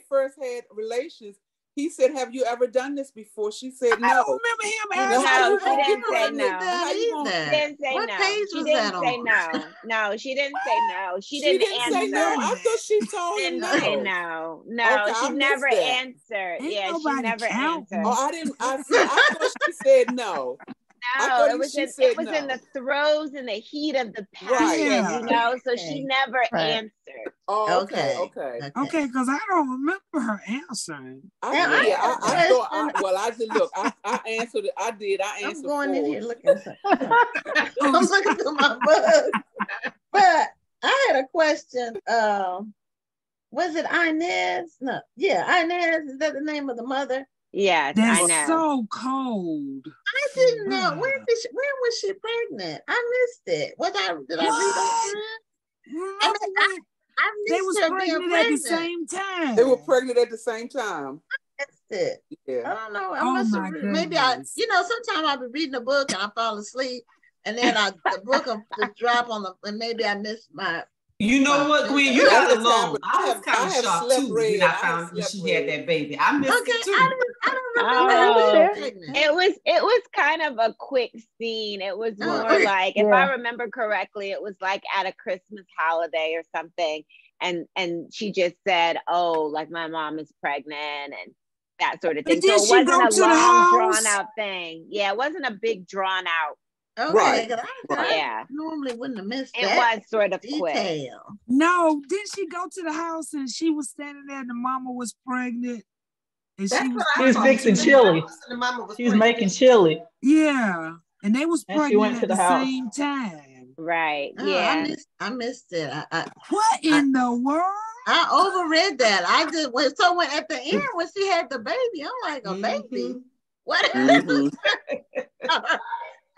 first had relations. He said, "Have you ever done this before?" She said, "No." I don't remember him asking. No, she didn't say no. She didn't say no. What page was that on? No, she didn't say no. She didn't answer. Say no. I thought she told him no. Say no. No, she never answered. She never answered. Oh, I didn't. I thought she said no. No, it was in the throes and the heat of the passion, you know. So she never answered. Oh, okay. Okay, because I don't remember her answering. I answered it. I did. I answered. I'm going in here looking. I'm looking through my book. But I had a question. Was it Inez? No. Yeah, Inez. Is that the name of the mother? Yes, That's I know. so cold. I didn't know. When was she pregnant? I missed it. Did I read over it? I They missed was her being pregnant at the same time. They were pregnant at the same time. I missed it. Yeah. I don't know. I Oh must my have maybe I, goodness. sometimes I'll be reading a book and I fall asleep, and then the book will just drop on and maybe I missed my. You know what, Gwen? You're not alone. I was kind of shocked too when I found when she had that baby. I missed it too. I don't remember. It was kind of a quick scene. It was more like, if I remember correctly, it was like at a Christmas holiday or something, and she just said, "Oh, like my mom is pregnant," and that sort of thing. So it wasn't a long drawn out thing. Yeah, it wasn't a big drawn out. Okay, I normally wouldn't have missed it. That was sort of detail. Quick. No, didn't she go to the house and she was standing there and the mama was pregnant? And she was fixing chili. She was making chili. Yeah, and they was pregnant went to at the same time. Right. Yeah, I missed it. What in the world? I overread that. I did. So when at the end when she had the baby, I'm like, a baby. What?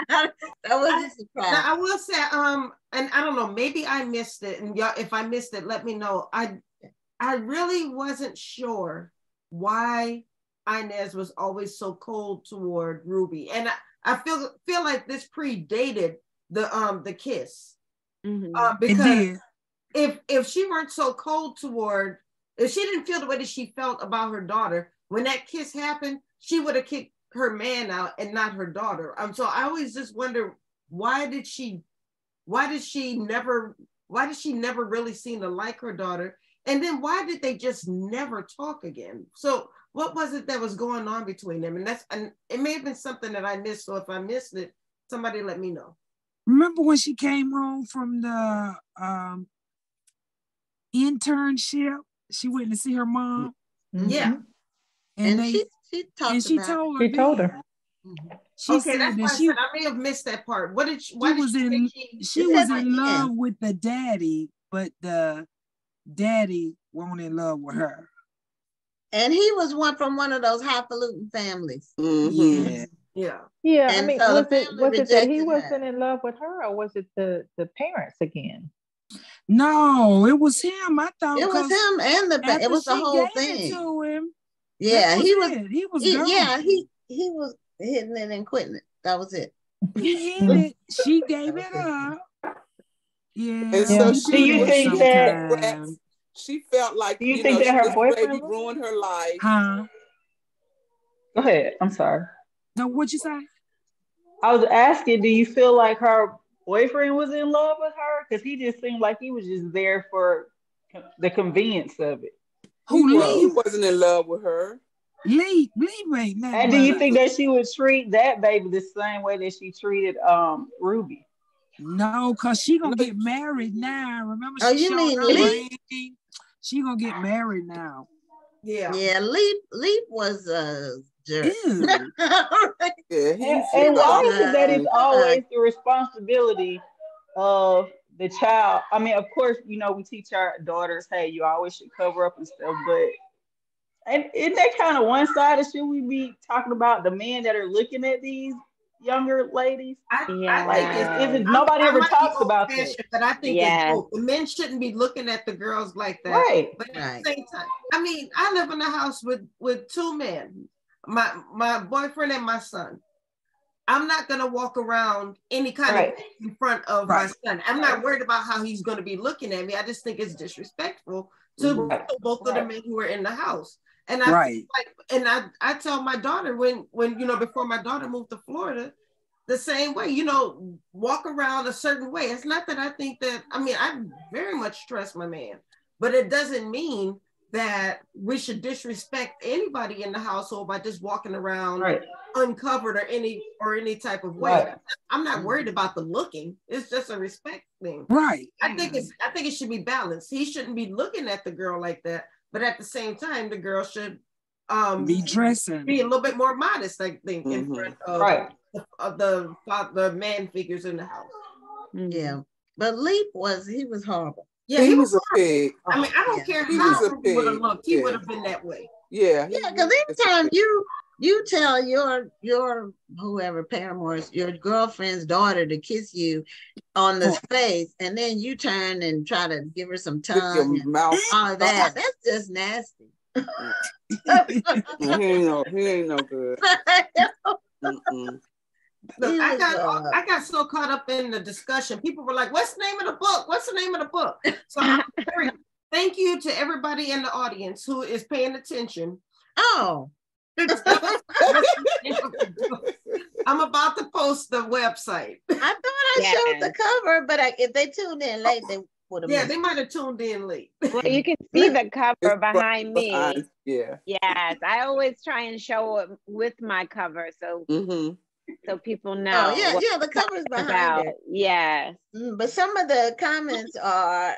That was a surprise. Now, I will say, and I don't know, maybe I missed it, and y'all, if I missed it, let me know. I really wasn't sure why Inez was always so cold toward Ruby, and I feel like this predated the kiss, because if she weren't so cold toward, if she didn't feel the way that she felt about her daughter when that kiss happened, she would have kicked her man out and not her daughter. So I always just wonder, why did she never really seem to like her daughter? And then why did they just never talk again? So what was it that was going on between them? And it may have been something that I missed. So if I missed it, somebody let me know. Remember when she came home from the internship? She went to see her mom. Yeah. And she told her. She okay, said that's that why I said I may have missed that part. What did she was in love with the daddy, but the daddy wasn't in love with her. And he was from one of those highfalutin families. Mm-hmm. Yeah. And I mean, so was it that he wasn't in love with her, or was it the parents again? No, it was him. I thought it was him and it was the whole thing. To him, yeah, he was hitting it and quitting it. That was it. He hit it. She gave it up. Yeah. And so do you think that she felt like, do you think that her boyfriend ruined her life? Huh? Go ahead. I'm sorry. No, what'd you say? I was asking, do you feel like her boyfriend was in love with her? Because he just seemed like he was just there for the convenience of it. He wasn't in love with her. Lee ain't nothing. And do you think that she would treat that baby the same way that she treated Ruby? No, because she gonna get married now. Remember, you mean Lee? She gonna get married now. Yeah. Yeah, Lee was a jerk. And why is it that it's always the responsibility of the child? I mean, of course, we teach our daughters, hey, you always should cover up and stuff, but isn't that kind of one-sided? Should we be talking about the men that are looking at these younger ladies? Nobody ever talks about that. But I think the men shouldn't be looking at the girls like that. Right. But at the same time, I mean, I live in a house with two men, my boyfriend and my son. I'm not gonna walk around any kind of in front of my son. I'm not worried about how he's gonna be looking at me. I just think it's disrespectful to both of the men who are in the house. And I tell my daughter when before my daughter moved to Florida, the same way, walk around a certain way. It's not that I think that, I very much trust my man, but it doesn't mean that we should disrespect anybody in the household by just walking around uncovered or any type of way. Right. I'm not worried about the looking. It's just a respect thing. Right. I think it should be balanced. He shouldn't be looking at the girl like that. But at the same time, the girl should be dressing, be a little bit more modest, I think, in front of the man figures in the house. Yeah, but Leap was horrible. Yeah, he was a pig. I don't care how he would have looked. He would have been that way. Yeah, because anytime you You tell your whoever paramours, your girlfriend's daughter to kiss you on the face, and then you turn and try to give her some tongue and mouth. all of that. That's just nasty. he ain't no good. Look, I got so caught up in the discussion. People were like, "What's the name of the book? What's the name of the book?" So thank you to everybody in the audience who is paying attention. Oh. I'm about to post the website. I thought I showed the cover, but if they tuned in late, they would have. Yeah, they might have tuned in late. Well, you can see the cover behind me. Yeah. Yes, I always try and show it with my cover, so so people know. Oh yeah, the cover's behind it. Yes, but some of the comments are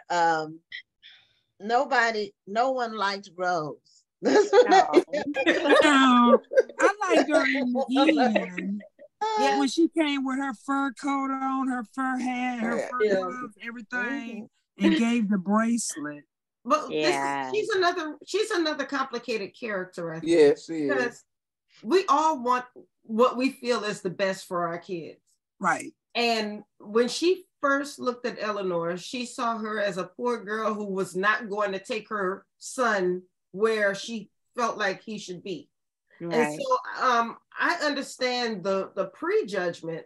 no one liked Rose. No, I like her in the end. When she came with her fur coat on, her fur hat, her fur gloves, everything, and gave the bracelet. But she's another complicated character, I think. Yes, she is. Because we all want what we feel is the best for our kids. Right. And when she first looked at Eleanor, she saw her as a poor girl who was not going to take her son where she felt like he should be. Right. And so I understand the prejudgment.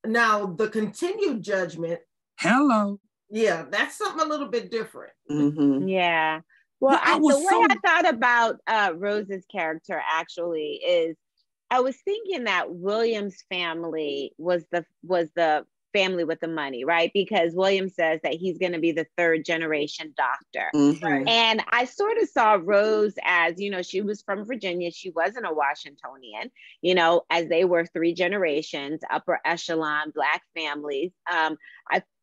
Now the continued judgment. Hello. Yeah, that's something a little bit different. Yeah. Well, the way I thought about Rose's character actually is I was thinking that William's family was the family with the money, right? Because William says that he's going to be the third generation doctor. And I sort of saw Rose as, she was from Virginia. She wasn't a Washingtonian, as they were three generations, upper echelon Black families.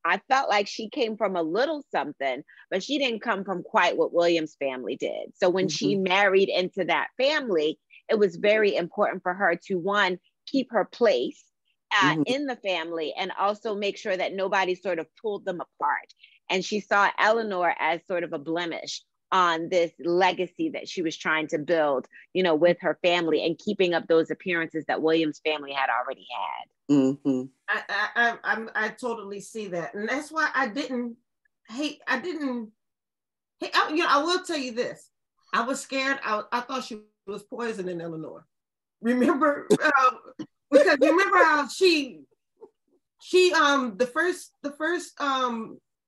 I felt like she came from a little something, but she didn't come from quite what William's family did. So when she married into that family, it was very important for her to, one, keep her place in the family and also make sure that nobody sort of pulled them apart. And she saw Eleanor as sort of a blemish on this legacy that she was trying to build, with her family and keeping up those appearances that William's family had already had. I totally see that. And that's why I will tell you this. I was scared. I thought she was poisoning Eleanor. Remember? Because remember how she the first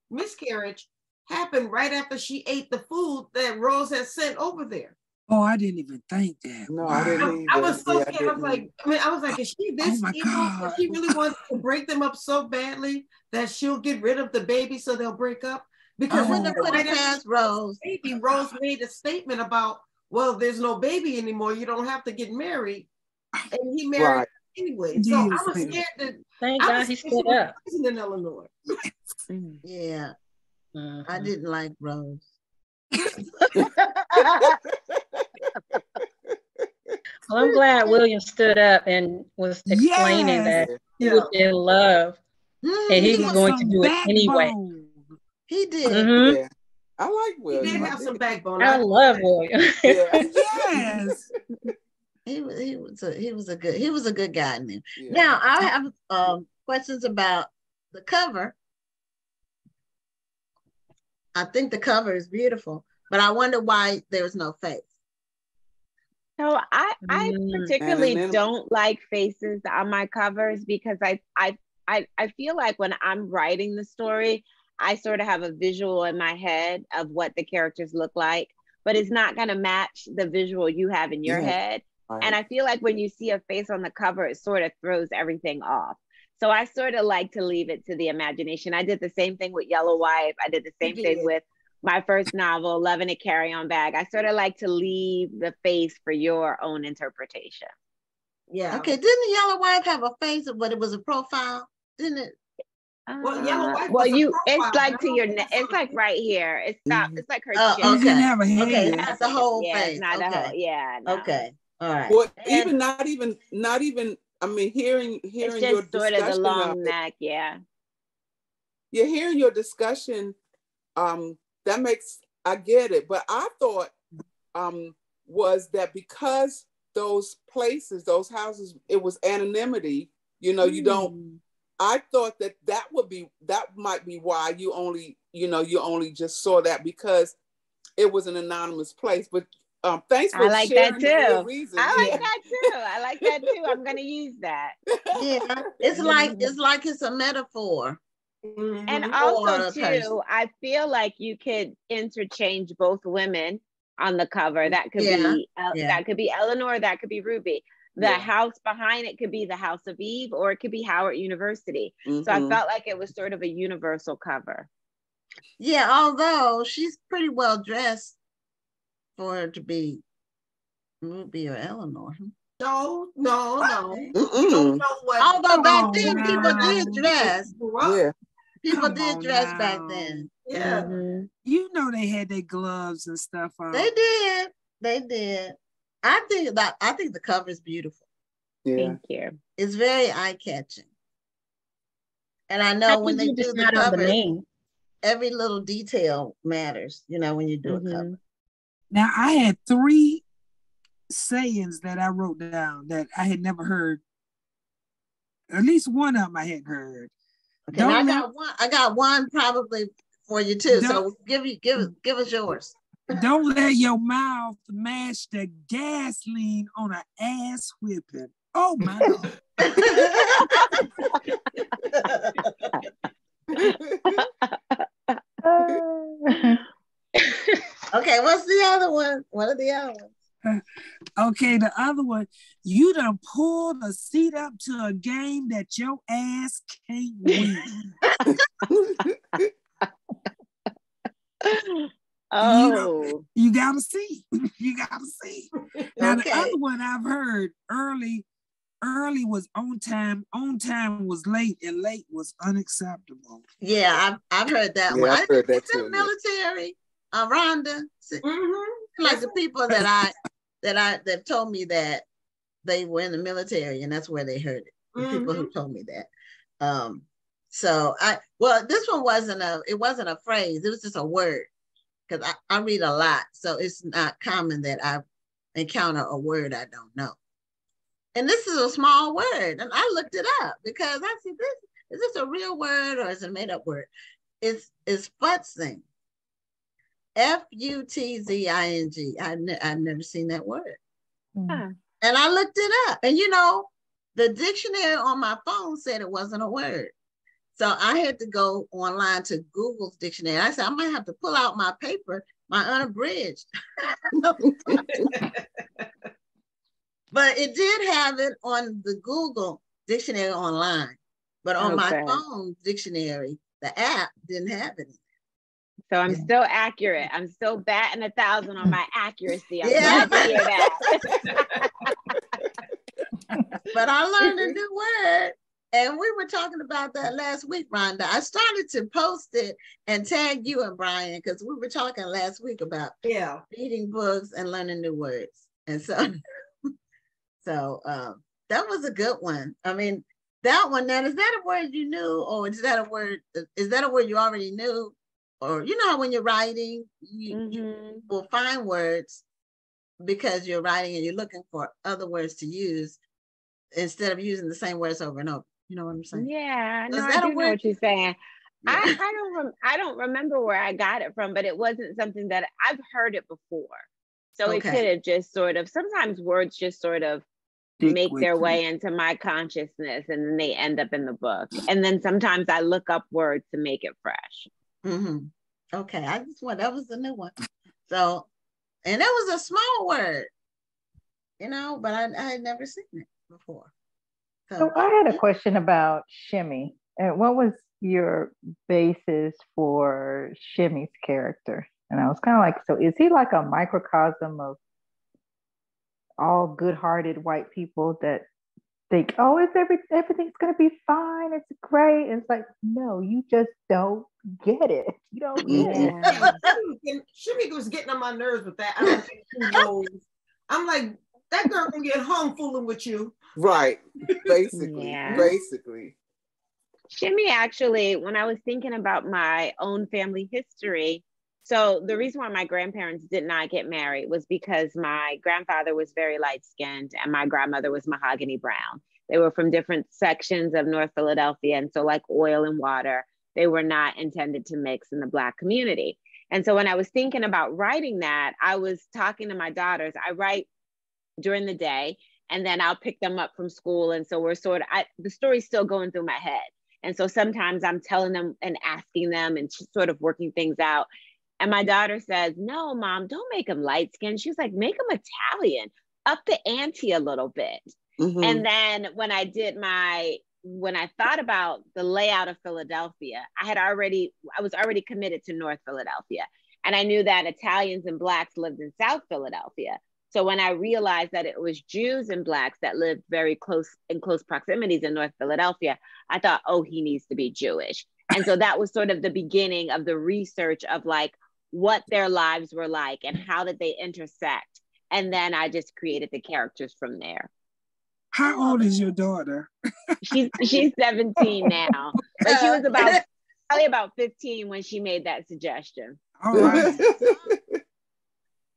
miscarriage happened right after she ate the food that Rose had sent over there. Oh, I didn't even think that. No, I didn't either. I was so scared. I was like, is she this evil? If she really wants to break them up so badly that she'll get rid of the baby so they'll break up? Because when they put it past Rose, Rose made a statement about, well, there's no baby anymore. You don't have to get married. And he married anyway. So I was scared that thank God he stood up. In Eleanor. Yeah. I didn't like Rose. Well, I'm glad William stood up and was explaining that he was in love and he was going to do it anyway. He did. Yeah. I like William. He did have some backbone. I love William. Yes. He was a good guy in there. Yeah. Now I have questions about the cover. I think the cover is beautiful, but I wonder why there's no face. So I particularly don't like faces on my covers because I feel like when I'm writing the story, I sort of have a visual in my head of what the characters look like, but it's not going to match the visual you have in your head. Right. And I feel like when you see a face on the cover, it sort of throws everything off. So I sort of like to leave it to the imagination. I did the same thing with Yellow Wife. I did the same thing with my first novel, Love in a Carry-On Bag. I sort of like to leave the face for your own interpretation. Yeah. Okay. Didn't Yellow Wife have a face, but it was a profile? Didn't it? Well, Yellow Wife. Well, it's like to your neck. It's like right here. It's not. It's like her chin. Okay. Okay. That's the whole face. Not the whole. Yeah. No. Okay. All right. Well, even not even. I mean, hearing it's your just sort discussion of the long neck. Yeah. Yeah, hearing your discussion, that makes I get it. But I thought was that because those places, those houses, it was anonymity. You know, you don't. I thought that might be why you only just saw that, because it was an anonymous place. But thanks for sharing the real reason. I like that too. I like that too. I'm gonna use that. Yeah, it's like it's a metaphor. And also too, I feel like you could interchange both women on the cover. That could be that could be Eleanor, that could be Ruby. The house behind it could be the House of Eve, or it could be Howard University. So I felt like it was sort of a universal cover. Yeah, although she's pretty well dressed for her to be Ruby or Eleanor. No. You don't know what. Although back then people did dress. Yeah. People did dress back then. Yeah. You know they had their gloves and stuff on. They did. I think the cover is beautiful. Yeah. Thank you. It's very eye-catching. And I know when they do the cover, every little detail matters, when you do a cover. Now, I had 3 sayings that I wrote down that I had never heard. At least one of them I hadn't heard. Okay, I got one probably for you too. So give us yours. Don't let your mouth match the gasoline on an ass whipping. Oh my God. Okay, what's the other one? What are the other ones? Okay, the other one, you done pulled a seat up to a game that your ass can't win. Oh, you gotta see. You gotta see. Now the other one I've heard, early was on time was late, and late was unacceptable. Yeah, I've heard that one. I've heard that too. Military, Rhonda, like the people that told me that they were in the military, and that's where they heard it. The people who told me that. So this one wasn't a phrase. It was just a word, because I read a lot, so it's not common that I encounter a word I don't know. And this is a small word, and I looked it up because I said, is this a real word or is it a made up word? It's futzing. Futzing. I've never seen that word. And I looked it up, and the dictionary on my phone said it wasn't a word. So I had to go online to Google's dictionary. I said, I might have to pull out my paper, my unabridged. But it did have it on the Google dictionary online. But on my phone dictionary, the app didn't have it. So I'm still accurate. I'm still batting 1,000 on my accuracy. I'm glad to hear that. But I learned a new word. And we were talking about that last week, Rhonda. I started to post it and tag you and Brian, because we were talking last week about reading books and learning new words. And so that was a good one. I mean, that one, now, is that a word you knew, or is that a word you already knew? Or how when you're writing, you will find words because you're writing and you're looking for other words to use instead of using the same words over and over. You know what I'm saying? Yeah, no, I do know what you're saying. Yeah. I don't remember where I got it from, but it wasn't something that I've heard it before. So it could have just sort of, sometimes words just sort of make their way into my consciousness, and then they end up in the book. And then sometimes I look up words to make it fresh. Okay, that was the new one. So, and that was a small word, but I had never seen it before. So I had a question about Shimmy. And what was your basis for Shimmy's character? And I was kind of like, so is he like a microcosm of all good-hearted white people that think, oh, everything's going to be fine, it's great? And it's like, no, you just don't get it. You don't get it. Shimmy was getting on my nerves with that. I don't think she knows. I'm like, that girl can get home fooling with you. Right. Basically. Basically. Shimmy, actually, when I was thinking about my own family history, So the reason why my grandparents did not get married was because my grandfather was very light-skinned and my grandmother was mahogany brown. They were from different sections of North Philadelphia. And so like oil and water, they were not intended to mix in the Black community. And so when I was thinking about writing that, I was talking to my daughters. I write during the day and then I'll pick them up from school. And so we're sort of, the story's still going through my head. And so sometimes I'm telling them and asking them and sort of working things out. And my daughter says, no, Mom, don't make them light skinned. She was like, make them Italian, up the ante a little bit. Mm-hmm. And then when I thought about the layout of Philadelphia, I was already committed to North Philadelphia. And I knew that Italians and Blacks lived in South Philadelphia. So when I realized that it was Jews and Blacks that lived very close proximities in North Philadelphia, I thought, oh, he needs to be Jewish. And so that was sort of the beginning of the research of like what their lives were like and how did they intersect. And then I just created the characters from there. How old is your daughter? She's 17 now, but she was probably about 15 when she made that suggestion. All right.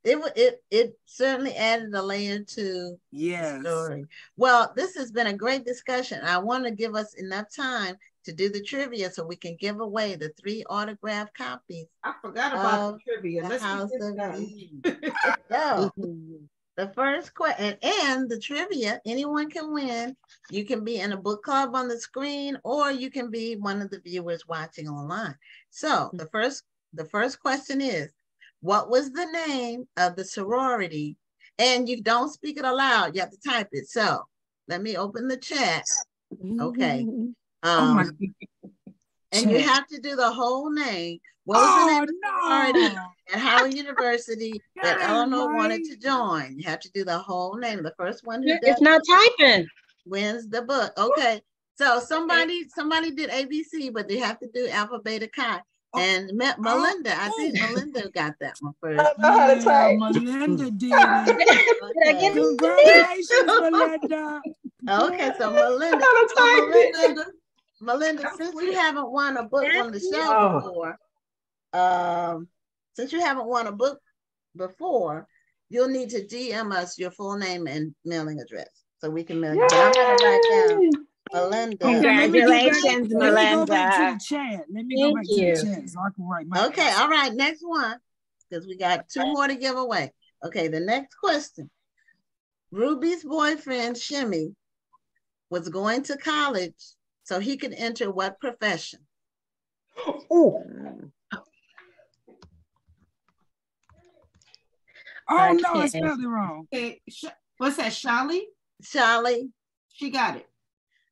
It certainly added a layer to the story. Well, this has been a great discussion. I want to give us enough time to do the trivia so we can give away the 3 autographed copies. I forgot about the trivia. Let's House of So, the first question and the trivia, anyone can win. You can be in a book club on the screen, or you can be one of the viewers watching online. So the first question is, what was the name of the sorority? And you don't speak it aloud, you have to type it. So let me open the chat. Okay. And you have to do the whole name. What was the name of the sorority at Howard University that Eleanor wanted to join? You have to do the whole name. The first one who does it's not typing wins the book. Okay. So somebody did ABC, but they have to do Alpha Beta Chi. And Melinda, I think Melinda got that one first. I know how to type. Melinda did it. Okay. Congratulations, Melinda. Okay, so Melinda, since you haven't won a book on the show before, you'll need to DM us your full name and mailing address so we can mail you. But I'm gonna write down Melinda. Congratulations, Melinda. Let me go back to the chat. Let me go back to the chat so I can write my Okay, all right, next one, because we got 2 more to give away. Okay, the next question. Ruby's boyfriend, Shimmy, was going to college so he could enter what profession? Oh no, I spelled it wrong. Okay, what's that, Shali? Shali. She got it.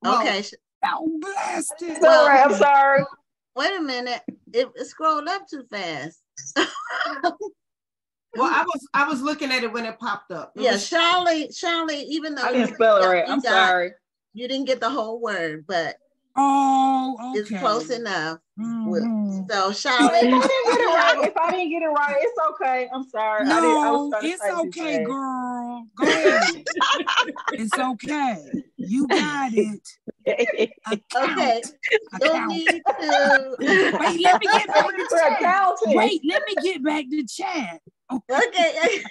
Okay. Oh, blasted. Well, I'm sorry. Wait a minute. It scrolled up too fast. Well, I was looking at it when it popped up. Shali, even though I didn't spell it right. I'm sorry. You didn't get the whole word, but okay. It's close enough. Mm-hmm. So Shali, if I didn't get it right, it's okay. I'm sorry. No, it's okay, girl. Go ahead. It's okay. You got it. Okay. You'll need to wait. Let me get back to chat. Wait, let me get back to chat. Okay.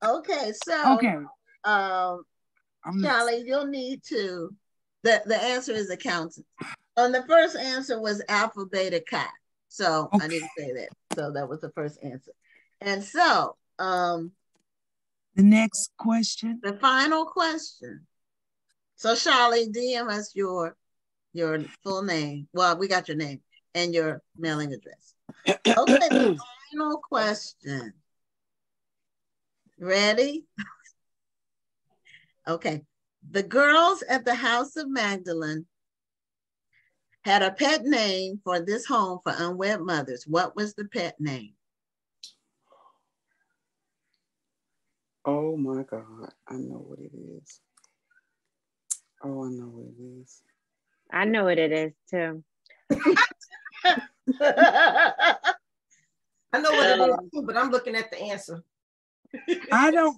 Okay. So Okay. Shali, you'll need to. The answer is accountant. And the first answer was Alpha Beta Chi. So I didn't say that. So that was the first answer. And so the next question. The final question. So Shali, DM us your full name. Well, we got your name and your mailing address. Okay, the final question. Ready? Okay. The girls at the House of Magdalene had a pet name for this home for unwed mothers. What was the pet name? Oh my God, I know what it is. Oh, I know what it is. I know what it is too. I know what it is too, but I'm looking at the answer. I don't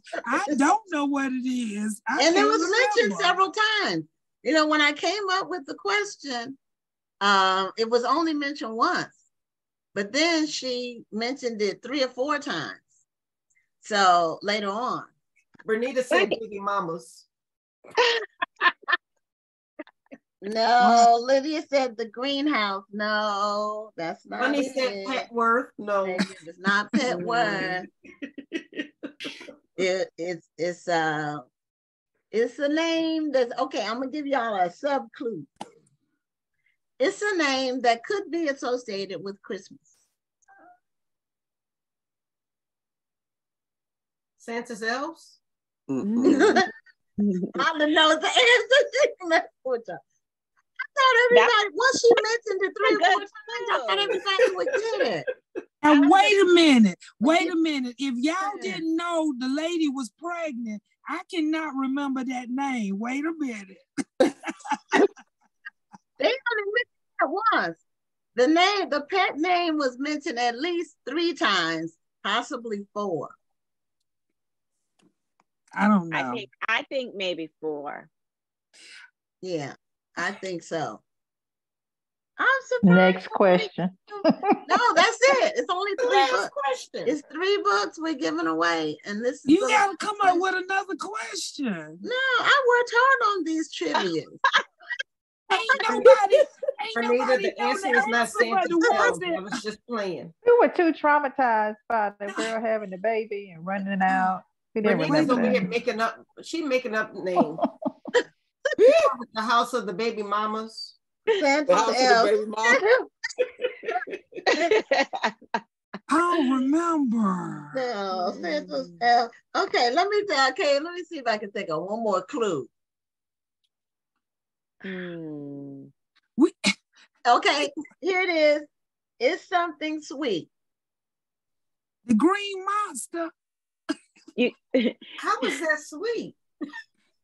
know what it is. And it was mentioned several times. You know, when I came up with the question, it was only mentioned once. but then she mentioned it 3 or 4 times. So later on. Bernita said baby mamas. No, Lydia said the greenhouse. No, that's not Bunny it. said Petworth. No. It's not Petworth. It's a name that's okay. I'm gonna give y'all a sub clue. It's a name that could be associated with Christmas. Santa's elves? I don't know the answer. I thought everybody, once she mentioned it 3 or 4 times, I thought everybody would get it. And wait a minute. If y'all didn't know the lady was pregnant, I cannot remember that name. Wait a minute. They only mentioned it once. The pet name was mentioned at least 3 times, possibly 4. I don't know. I think maybe 4. Yeah, I think so. I'm surprised. Next question. No, that's it. It's only 3 books. Question. It's 3 books we're giving away, and this is. You gotta come up with another question. No, I worked hard on these trivia. Ain't nobody. The answer is not Santa's elves. I was just playing. We were too traumatized by the girl having the baby and running out. We didn't remember over that. here making up. She making up names. The house of the baby mamas. Santa's elves. I don't remember. No, Santa's elves. Okay, let me see if I can think of one more clue. Okay, here it is. It's something sweet. The green monster. How is that sweet?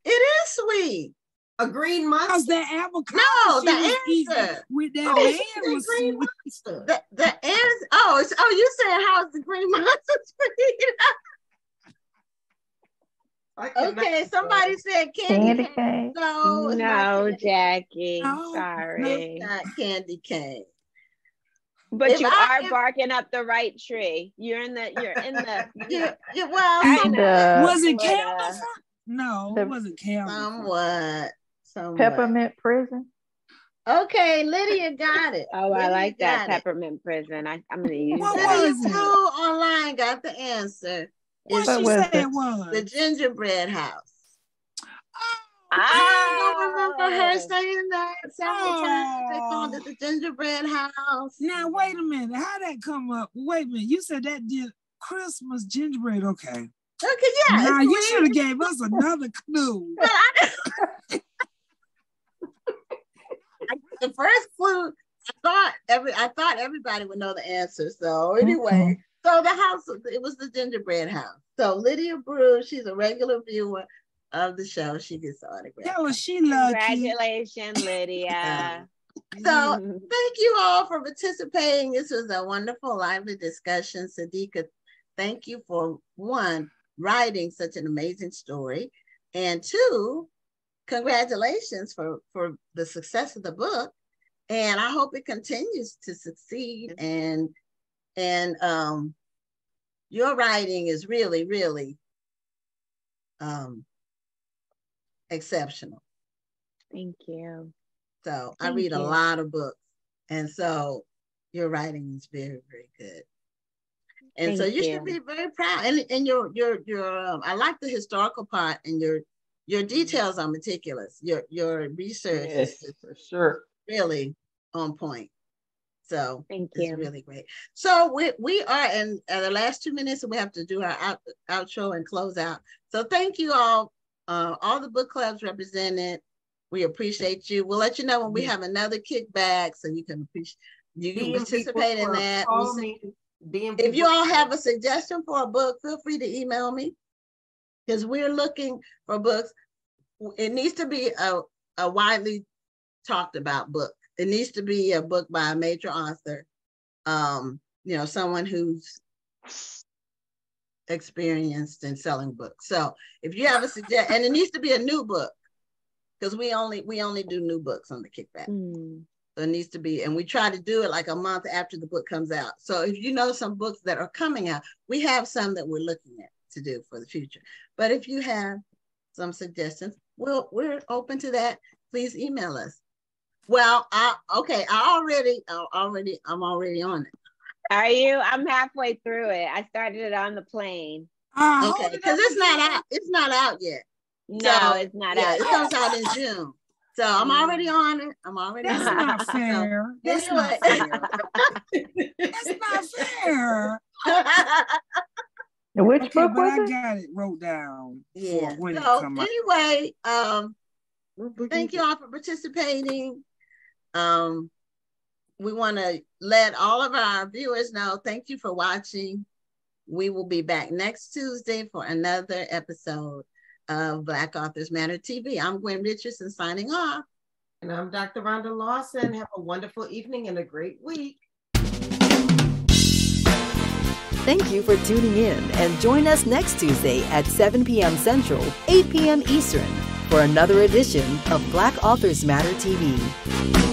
It is sweet. A green monster. That avocado. No, the answer with that man was green sweet. monster. The answer. Oh, you saying how is the green monster sweet? Okay, somebody said candy cane. No, no, Jackie. No, sorry. It's not candy cane. But if you are barking up the right tree. You're in the. Well, was it candle? No, it wasn't candle. Somewhat. Peppermint Prison. Okay, Lydia got it. Oh, Lydia I like that Peppermint Prison. I'm gonna use what that. Was it? Online got the answer. What she said it was? The gingerbread house. I don't remember her saying that several times. They called it the gingerbread house. Now wait a minute. How that come up? Wait a minute. You said that did Christmas gingerbread. Okay. Okay, yeah. Now you should have gave us another clue. The first clue, I thought everybody would know the answer. So anyway, so the house, it was the gingerbread house. So Lydia Brew, she's a regular viewer of the show. She gets the autograph. That was she lucky. Congratulations, Lydia. So thank you all for participating. This was a wonderful, lively discussion. Sadeqa, thank you for 1, writing such an amazing story, and 2, congratulations for the success of the book. And I hope it continues to succeed. And your writing is really, really exceptional. Thank you. So I read a lot of books, and so your writing is very, very good. And so you should be very proud. And your I like the historical part, and your details are meticulous. Your research is for sure really on point. So thank you. It's really great. So we are in the last 2 minutes, and we have to do our outro and close out. So thank you all the book clubs represented. We appreciate you. We'll let you know when we have another kickback, so you can participate in that. If you all have a suggestion for a book, feel free to email me, because we're looking for books. It needs to be a widely talked about book. It needs to be a book by a major author, someone who's experienced in selling books. So if you have a suggestion, and it needs to be a new book, because we only do new books on the Kickback. So it needs to be, and we try to do it like a month after the book comes out. So if you know some books that are coming out, we have some that we're looking at to do for the future. But if you have some suggestions, we're open to that. Please email us. Well, I'm already on it. Are you? I'm halfway through it. I started it on the plane. Okay, because it's not out. It's not out yet. No, it's not out. It comes out in June. So I'm already on it. That's not fair. That's not fair. That's not fair. Which book but was I it? got it wrote down. Yeah. When it So come out. anyway, thank you all for participating. We want to let all of our viewers know, thank you for watching. We will be back next Tuesday for another episode of Black Authors Matter TV. I'm Gwen Richardson signing off. And I'm Dr. Rhonda Lawson. Have a wonderful evening and a great week. Thank you for tuning in, and join us next Tuesday at 7 p.m. Central, 8 p.m. Eastern for another edition of Black Authors Matter TV.